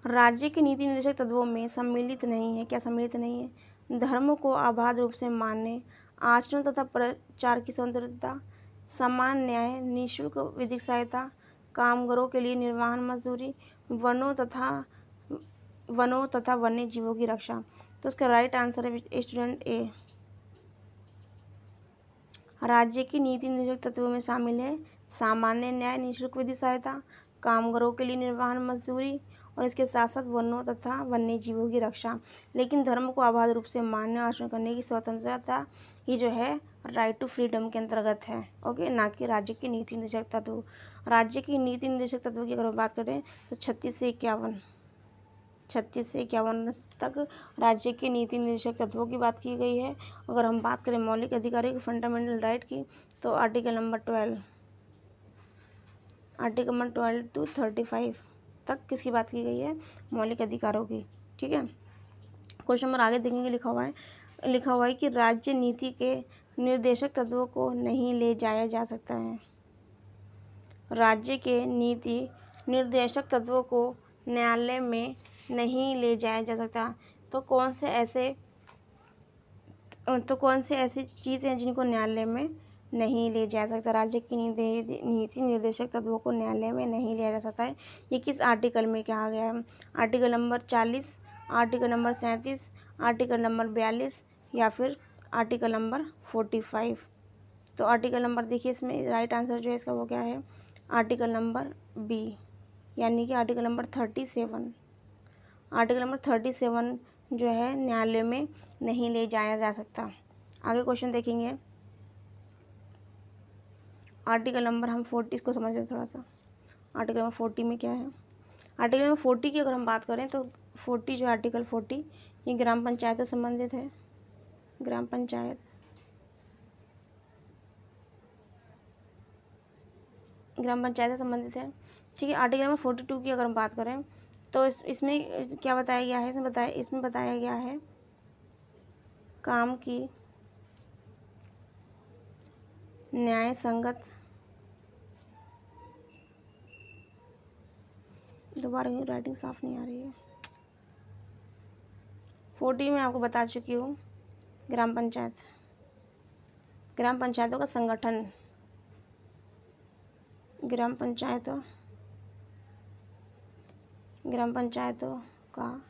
राज्य के नीति निर्देशक तत्वों में सम्मिलित नहीं है, क्या सम्मिलित नहीं है, धर्म को अबाध रूप से मानने, आचरण तथा प्रचार की स्वतंत्रता, समान न्याय, निःशुल्क विधिक सहायता, कामगारों के लिए निर्वाहन मजदूरी, वनों तथा वन्य जीवों की रक्षा। तो उसका राइट आंसर है स्टूडेंट ए, राज्य की नीति निर्देशक तत्वों में शामिल है सामान्य न्याय, निःशुल्क विधि सहायता, कामगारों के लिए निर्वाहन मजदूरी और इसके साथ साथ वनों तथा वन्य जीवों की रक्षा। लेकिन धर्म को अबाध रूप से मानने और आचरण करने की स्वतंत्रता ही जो है राइट टू फ्रीडम के अंतर्गत है। ओके, ना कि राज्य की नीति निर्देशक तत्व। राज्य की नीति निर्देशक तत्व की अगर हम बात करें तो 36 से 51 तक राज्य के नीति निर्देशक तत्वों की बात की गई है। अगर हम बात करें मौलिक अधिकारों की, फंडामेंटल राइट की, तो आर्टिकल नंबर 12 टू 35 तक किसकी बात की गई है, मौलिक अधिकारों की। ठीक है, क्वेश्चन नंबर आगे देखेंगे, लिखा हुआ है कि राज्य नीति के निर्देशक तत्वों को नहीं ले जाया जा सकता है। राज्य के नीति निर्देशक तत्वों को न्यायालय में नहीं ले जाया जा सकता। तो कौन से ऐसी चीज़ें हैं जिनको न्यायालय में नहीं ले जा सकता, राज्य की नीति निर्देशक तत्वों को न्यायालय में नहीं लिया जा सकता है। ये किस आर्टिकल में कहा गया है, article number 40, article number 37, article number 42 या फिर आर्टिकल नंबर 45। तो आर्टिकल नंबर देखिए, इसमें राइट आंसर जो है इसका वो क्या है, आर्टिकल नंबर बी, यानी कि आर्टिकल नंबर 37। आर्टिकल नंबर 37 जो है न्यायालय में नहीं ले जाया जा सकता। आगे क्वेश्चन देखेंगे, आर्टिकल नंबर हम 40 को समझ लें थोड़ा सा। आर्टिकल नंबर 40 में क्या है, आर्टिकल नंबर 40 की अगर हम बात करें तो 40 जो आर्टिकल 40 ये ग्राम पंचायत से संबंधित है। ग्राम पंचायत ग्राम पंचायत से संबंधित है। ठीक है, आर्टिकल नंबर 42 की अगर हम बात करें तो इसमें क्या बताया गया है, इसमें बताया गया है काम की न्याय संगत, दोबारा राइटिंग साफ नहीं आ रही है, 40 में आपको बता चुकी हूँ। ग्राम पंचायतों का संगठन, ग्राम पंचायतों का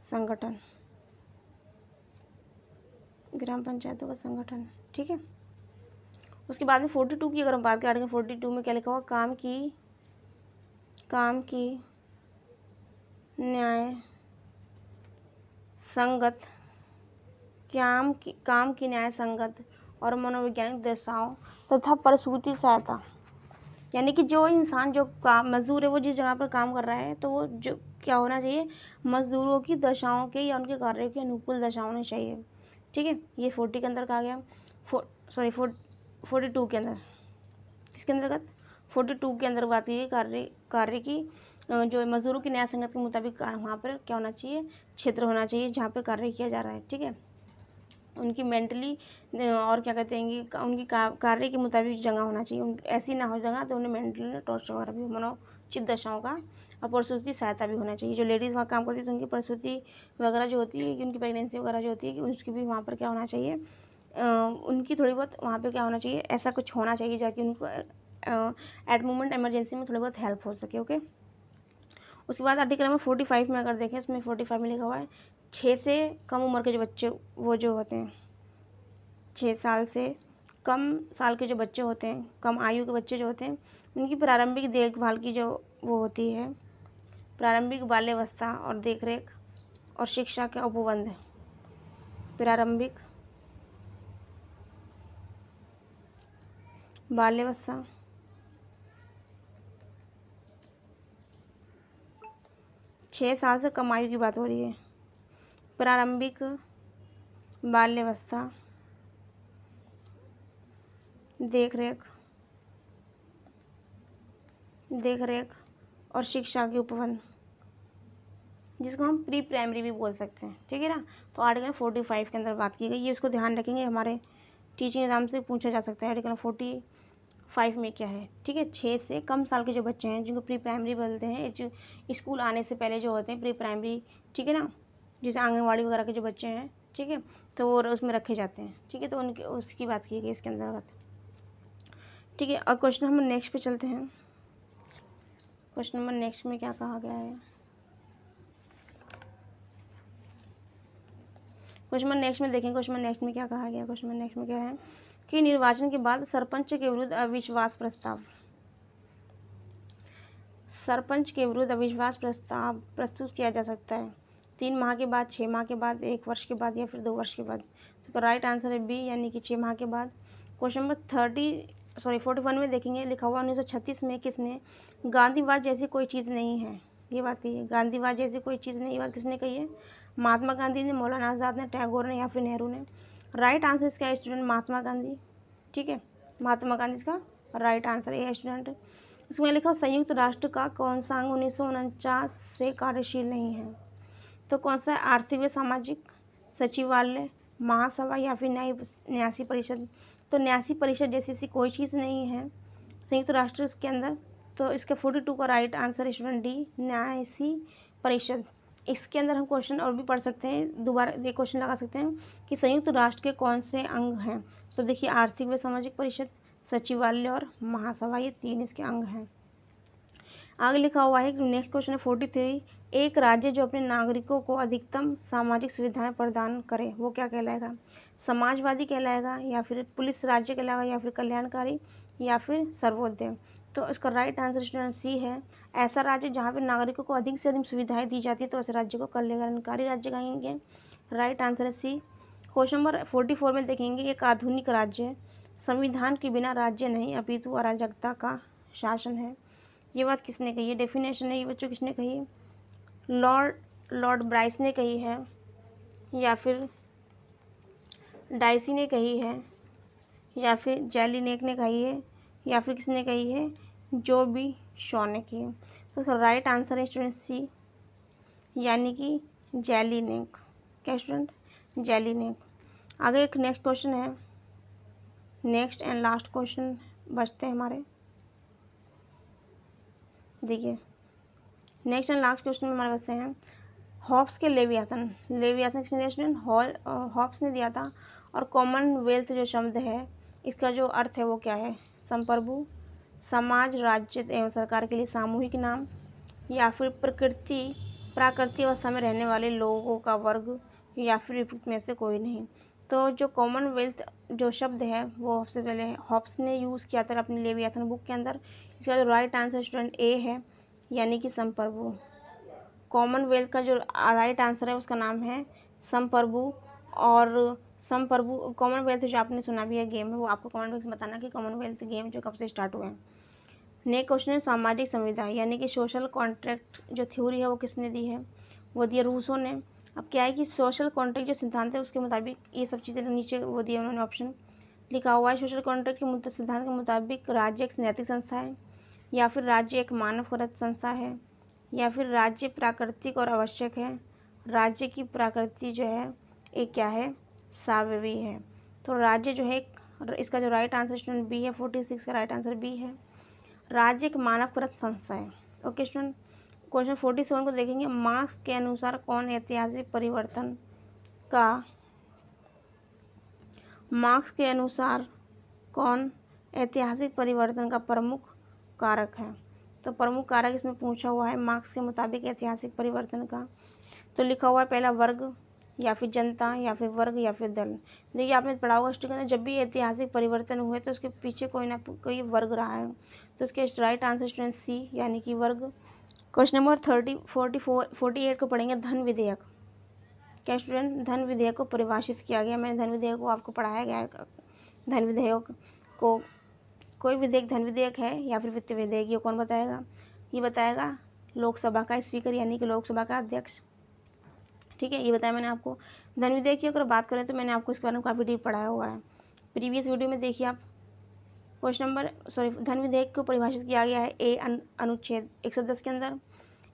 संगठन, ग्राम पंचायतों का संगठन। ठीक है, उसके बाद में 42 की अगर हम बात करें, आर्टिकल 42 में क्या लिखा हुआ, काम की न्याय संगत, काम की न्याय संगत और मनोवैज्ञानिक दशाओं तथा प्रसूति सहायता, यानी कि जो इंसान जो काम मजदूर है वो जिस जगह पर काम कर रहा है तो वो जो क्या होना चाहिए, मजदूरों की दशाओं के या उनके कार्यों के अनुकूल दशा होनी चाहिए। ठीक है, ये 40 के अंदर कहा गया, 42 के अंदर, किसके अंतर्गत, 42 के अंदर बात की कार्य की जो मजदूरों की न्याय संगत के मुताबिक वहाँ पर क्या होना चाहिए, क्षेत्र होना चाहिए जहाँ पे कार्य किया जा रहा है। ठीक है, उनकी मेंटली और क्या कहते हैं कि उनकी कार्य के मुताबिक जगह होना चाहिए, ऐसी ना हो जगह तो उन्हें मेंटली टॉर्चर वगैरह भी, मनोचित दशाओं का और प्रसूति सहायता भी होना चाहिए। जो लेडीज़ वहाँ काम करती है तो उनकी प्रसूति वगैरह जो होती है कि उनकी प्रेगनेंसी वगैरह जो होती है कि उसकी भी वहाँ पर क्या होना चाहिए, उनकी थोड़ी बहुत वहाँ पे क्या होना चाहिए, ऐसा कुछ होना चाहिए जाकि उनको एट मोमेंट इमरजेंसी में थोड़ी बहुत हेल्प हो सके। ओके, उसके बाद आर्टिकल नंबर 45 में अगर देखें, इसमें 45 में लिखा हुआ है 6 से कम उम्र के जो बच्चे वो जो होते हैं, 6 साल से कम साल के जो बच्चे होते हैं, कम आयु के बच्चे जो होते हैं, उनकी प्रारंभिक देखभाल की जो वो होती है, प्रारंभिक बाल्यावस्था और देखरेख और शिक्षा के उपबंध, प्रारंभिक बाल्यावस्था, 6 साल से कम आयु की बात हो रही है, प्रारंभिक बाल्यावस्था, देखरेख और शिक्षा के उपबंध, जिसको हम प्री प्राइमरी भी बोल सकते हैं। ठीक है ना, तो आर्टिकल 45 के अंदर बात की गई है, इसको ध्यान रखेंगे, हमारे टीचिंग एग्जाम से पूछा जा सकता है आर्टिकल 45 में क्या है। ठीक है, 6 से कम साल के जो बच्चे हैं जिनको प्री प्राइमरी बोलते हैं, जो स्कूल आने से पहले जो होते हैं प्री प्राइमरी, ठीक है ना, जैसे आंगनवाड़ी वगैरह के जो बच्चे हैं, ठीक है, तो वो उसमें रखे जाते हैं। ठीक है, तो उनके उसकी बात की गई इसके अंतर्गत। ठीक है, और क्वेश्चन नंबर नेक्स्ट पे चलते हैं। क्वेश्चन नंबर नेक्स्ट में क्या कहा गया है, क्वेश्चन नंबर नेक्स्ट में देखेंगे, क्वेश्चन नंबर नेक्स्ट में क्या कहा गया। क्वेश्चन नंबर नेक्स्ट में कह रहे हैं कि निर्वाचन के बाद सरपंच के विरुद्ध अविश्वास प्रस्ताव, सरपंच के विरुद्ध अविश्वास प्रस्ताव प्रस्तुत किया जा सकता है 3 माह के बाद, 6 माह के बाद, 1 वर्ष के बाद या फिर 2 वर्ष के बाद। तो राइट आंसर है बी, यानी कि 6 माह के बाद। क्वेश्चन नंबर 41 में देखेंगे, लिखा हुआ 1936 में किसने गांधीवाद जैसी कोई चीज़ नहीं है, ये बात कही है, गांधीवाद जैसी कोई चीज़ नहीं, ये बात किसने कही है, महात्मा गांधी ने, मौलाना आज़ाद ने, टैगोर ने या फिर नेहरू ने। राइट आंसर इसका है स्टूडेंट महात्मा गांधी। ठीक है, महात्मा गांधी इसका राइट आंसर है स्टूडेंट। उसमें लिखा संयुक्त राष्ट्र का कौन सा अंग 1949 से कार्यशील नहीं है, तो कौन सा है, आर्थिक व सामाजिक सचिवालय, महासभा या फिर न्यासी परिषद। तो न्यासी परिषद जैसी सी कोई चीज़ नहीं है संयुक्त राष्ट्र के अंदर, तो इसके 42 का राइट आंसर स्टूडेंट डी, न्यासी परिषद। इसके अंदर हम क्वेश्चन और भी पढ़ सकते हैं, दोबारा ये क्वेश्चन लगा सकते हैं कि संयुक्त राष्ट्र के कौन से अंग हैं, तो देखिए आर्थिक व सामाजिक परिषद, सचिवालय और महासभा, ये 3 इसके अंग हैं। आगे लिखा हुआ है कि नेक्स्ट क्वेश्चन है 43, एक राज्य जो अपने नागरिकों को अधिकतम सामाजिक सुविधाएं प्रदान करे वो क्या कहलाएगा, समाजवादी कहलाएगा या फिर पुलिस राज्य कहलाएगा या फिर कल्याणकारी या फिर सर्वोदय। तो इसका राइट आंसर स्टूडेंट सी है, ऐसा राज्य जहाँ पे नागरिकों को अधिक से अधिक सुविधाएं दी जाती है तो ऐसे राज्य को कल्याणकारी राज्य कहेंगे। राइट आंसर है सी। क्वेश्चन नंबर 44 में देखेंगे, एक आधुनिक राज्य संविधान के बिना राज्य नहीं अपितु अराजकता का शासन है, ये बात किसने कही है, डेफिनेशन है ये बच्चों किसने कही है, लॉर्ड ब्राइस ने कही है या फिर डाइसी ने कही है या फिर जेलिनेक ने कही है या फिर किसने कही है, जो भी शॉ ने की। तो इसका राइट आंसर है स्टूडेंट सी, यानी कि जेलिनेक। क्या स्टूडेंट? जेलिनेक। आगे एक नेक्स्ट क्वेश्चन है, नेक्स्ट एंड लास्ट क्वेश्चन बचते हैं हमारे। देखिए नेक्स्ट एंड लास्ट क्वेश्चन में हमारे बचते हैं हॉब्स के लेवियाथन। लेवियाथन किसने दिया स्टूडेंट? हॉब्स ने दिया था। और कॉमनवेल्थ जो शब्द है इसका जो अर्थ है वो क्या है? संप्रभु, समाज, राज्य एवं सरकार के लिए सामूहिक नाम, या फिर प्राकृतिक अवस्था में रहने वाले लोगों का वर्ग, या फिर विपरीत में से कोई नहीं। तो जो कॉमनवेल्थ जो शब्द है वो सबसे पहले हॉब्स ने यूज़ किया था अपनी लेवियाथन बुक के अंदर। इसका जो राइट आंसर स्टूडेंट ए है, यानी कि संप्रभु। कॉमनवेल्थ का जो राइट आंसर है उसका नाम है संप्रभु। और संप्रभु कॉमनवेल्थ जो आपने सुना भी है गेम है, वो आपको कमेंट बॉक्स में बताना कि कॉमनवेल्थ गेम जो कब से स्टार्ट हुए हैं। नेक्स्ट क्वेश्चन है सामाजिक संविदा, यानी कि सोशल कॉन्ट्रैक्ट जो थ्योरी है वो किसने दी है? वो दिया रूसो ने। अब क्या है कि सोशल कॉन्ट्रैक्ट जो सिद्धांत है उसके मुताबिक ये सब चीज़ें नीचे वो दिया उन्होंने ऑप्शन लिखा हुआ है। सोशल कॉन्ट्रैक्ट के सिद्धांत के मुताबिक राज्य एक नैतिक संस्था है, या फिर राज्य एक मानवरहित संस्था है, या फिर राज्य प्राकृतिक और आवश्यक है। राज्य की प्रकृति जो है एक क्या है? सावयवी है। तो राज्य जो है इसका जो राइट आंसर स्टूडेंट बी है, 46 का राइट आंसर बी है। राज्य एक मानवकृत संस्था है। ओके स्टूडेंट, क्वेश्चन 47 को देखेंगे। मार्क्स के अनुसार कौन ऐतिहासिक परिवर्तन का मार्क्स के अनुसार कौन ऐतिहासिक परिवर्तन का प्रमुख कारक है? तो प्रमुख कारक इसमें पूछा हुआ है मार्क्स के मुताबिक ऐतिहासिक परिवर्तन का। तो लिखा हुआ है पहला वर्ग, या फिर जनता, या फिर वर्ग, या फिर दल। देखिए आपने पढ़ा होगा हिस्ट्री के अंदर जब भी ऐतिहासिक परिवर्तन हुए तो उसके पीछे कोई ना कोई वर्ग रहा है। तो इसके राइट आंसर स्टूडेंट सी, यानी कि वर्ग। क्वेश्चन नंबर 48 को पढ़ेंगे धन विधेयक। क्या स्टूडेंट? धन विधेयक को परिभाषित किया गया। मैंने धन विधेयक को आपको पढ़ाया गया है। धन विधेयक को कोई विधेयक धन विधेयक है या फिर वित्त विधेयक, ये कौन बताएगा? ये बताएगा लोकसभा का स्पीकर, यानी कि लोकसभा का अध्यक्ष। ठीक है, ये बताया मैंने आपको। धन विधेयक की अगर बात करें तो मैंने आपको इसके बारे में काफ़ी डीप पढ़ाया हुआ है, प्रीवियस वीडियो में देखिए आप। धन विधेयक को परिभाषित किया गया है ए अनुच्छेद 110 के अंदर,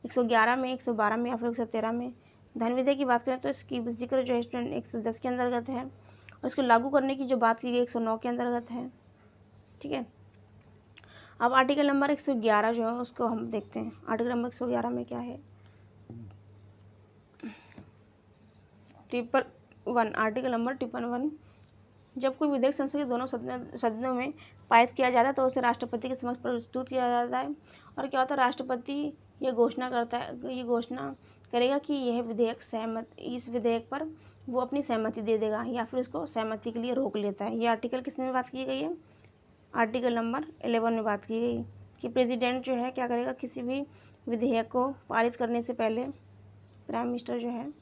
111 में, 112 में, या फिर 113 में। धन विधेयक की बात करें तो इसकी जिक्र जो है स्टूडेंट 110 के अंतर्गत है, और इसको लागू करने की जो बात की गई 109 के अंतर्गत है। ठीक है, अब आर्टिकल नंबर 111 जो है उसको हम देखते हैं। आर्टिकल नंबर 111 में क्या है? आर्टिकल नंबर 1 जब कोई विधेयक संसद के दोनों सदनों में पारित किया जाता है तो उसे राष्ट्रपति के समक्ष प्रस्तुत किया जाता है। और क्या होता है? राष्ट्रपति ये घोषणा करेगा कि यह विधेयक इस विधेयक पर वो अपनी सहमति दे देगा, या फिर उसको सहमति के लिए रोक लेता है। ये आर्टिकल किसमें बात की गई है? आर्टिकल नंबर 11 में बात की गई कि प्रेसिडेंट जो है क्या करेगा? किसी भी विधेयक को पारित करने से पहले प्राइम मिनिस्टर जो है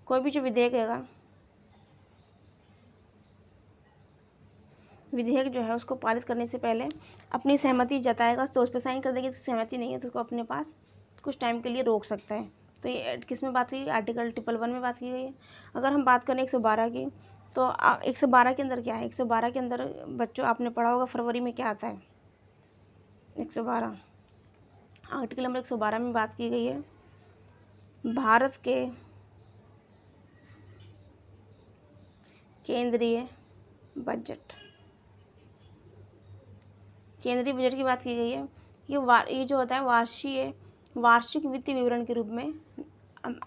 कोई भी जो विधेयक जो है उसको पारित करने से पहले अपनी सहमति जताएगा। तो उस पर साइन कर देगी। तो सहमति नहीं है तो उसको अपने पास कुछ टाइम के लिए रोक सकता है। तो ये किस में बात की गई? आर्टिकल 111 में बात की गई है। अगर हम बात करें 112 की, तो 112 के अंदर क्या है? 112 के अंदर बच्चों आपने पढ़ा होगा फरवरी में क्या आता है? 112 आर्टिकल नंबर 112 में बात की गई है भारत के केंद्रीय बजट की बात की गई है। ये जो होता है वार्षिक वित्तीय विवरण के रूप में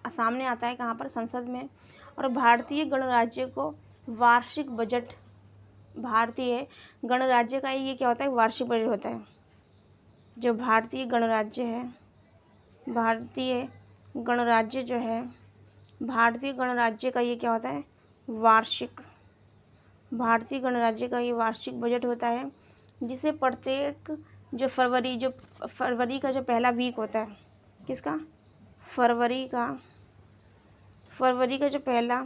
सामने आता है कहाँ पर? संसद में। और भारतीय गणराज्य को वार्षिक बजट, भारतीय गणराज्य का ये क्या होता है? वार्षिक बजट होता है। जो भारतीय गणराज्य का ये क्या होता है? भारतीय गणराज्य का ये वार्षिक बजट होता है, जिसे प्रत्येक जो फरवरी का जो पहला वीक होता है, किसका? फरवरी का जो पहला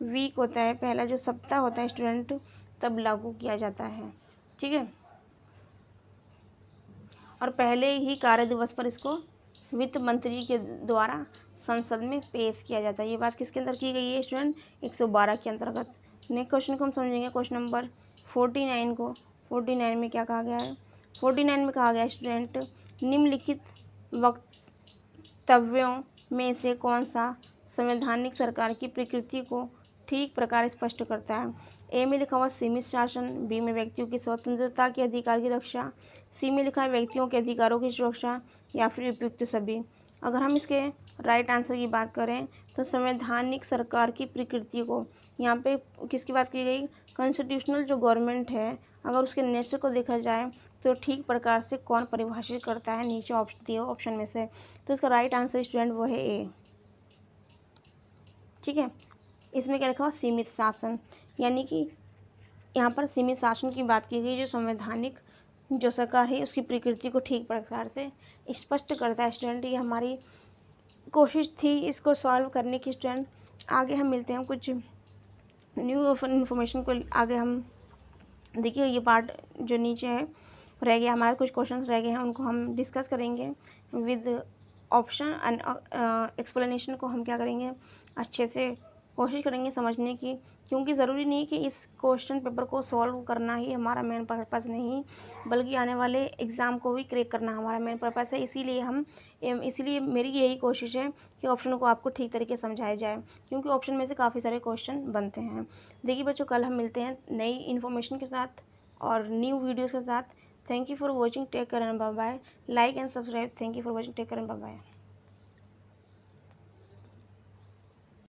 वीक होता है, पहला जो सप्ताह होता है स्टूडेंट, तब लागू किया जाता है। ठीक है, और पहले ही कार्य दिवस पर इसको वित्त मंत्री के द्वारा संसद में पेश किया जाता है। ये बात किसके अंदर की गई है स्टूडेंट? 112 के अंतर्गत। नेक्स्ट क्वेश्चन को हम समझेंगे, क्वेश्चन नंबर 49 को। 49 में क्या कहा गया है? 49 में कहा गया स्टूडेंट, निम्नलिखित वक्तव्यों में से कौन सा संवैधानिक सरकार की प्रकृति को ठीक प्रकार स्पष्ट करता है। ए में लिखा हुआ सीमित शासन, बी में व्यक्तियों की स्वतंत्रता के अधिकार की रक्षा, सी में लिखा है व्यक्तियों के अधिकारों की सुरक्षा, या फिर उपयुक्त सभी। अगर हम इसके राइट आंसर की बात करें तो संवैधानिक सरकार की प्रकृति को, यहाँ पे किसकी बात की गई, कॉन्स्टिट्यूशनल जो गवर्नमेंट है, अगर उसके नेचर को देखा जाए तो ठीक प्रकार से कौन परिभाषित करता है, नीचे ऑप्शन दिए ऑप्शन में से। तो इसका राइट आंसर स्टूडेंट वो है ए। ठीक है, इसमें क्या लिखा हुआ, सीमित शासन, यानी कि यहाँ पर सीमित शासन की बात की गई, जो संवैधानिक जो सरकार है उसकी प्रकृति को ठीक प्रकार से स्पष्ट करता है। स्टूडेंट ये हमारी कोशिश थी इसको सॉल्व करने की। स्टूडेंट आगे हम मिलते हैं कुछ न्यू इन्फॉर्मेशन को, आगे हम देखिए ये पार्ट जो नीचे है रह गया हमारा, कुछ क्वेश्चंस रह गए हैं, उनको हम डिस्कस करेंगे विद ऑप्शन एंड एक्सप्लेनेशन को हम क्या करेंगे, अच्छे से कोशिश करेंगे समझने की, क्योंकि ज़रूरी नहीं कि इस क्वेश्चन पेपर को सॉल्व करना ही हमारा मेन पर्पज़ नहीं, बल्कि आने वाले एग्ज़ाम को भी क्रैक करना हमारा मेन पर्पज़ है। इसीलिए मेरी यही कोशिश है कि ऑप्शन को आपको ठीक तरीके से समझाया जाए, क्योंकि ऑप्शन में से काफ़ी सारे क्वेश्चन बनते हैं। देखिए बच्चों, कल हम मिलते हैं नई इन्फॉर्मेशन के साथ और न्यू वीडियोज़ के साथ। Thank you for watching, take care and bye bye. Like and subscribe. Thank you for watching, take care and bye bye.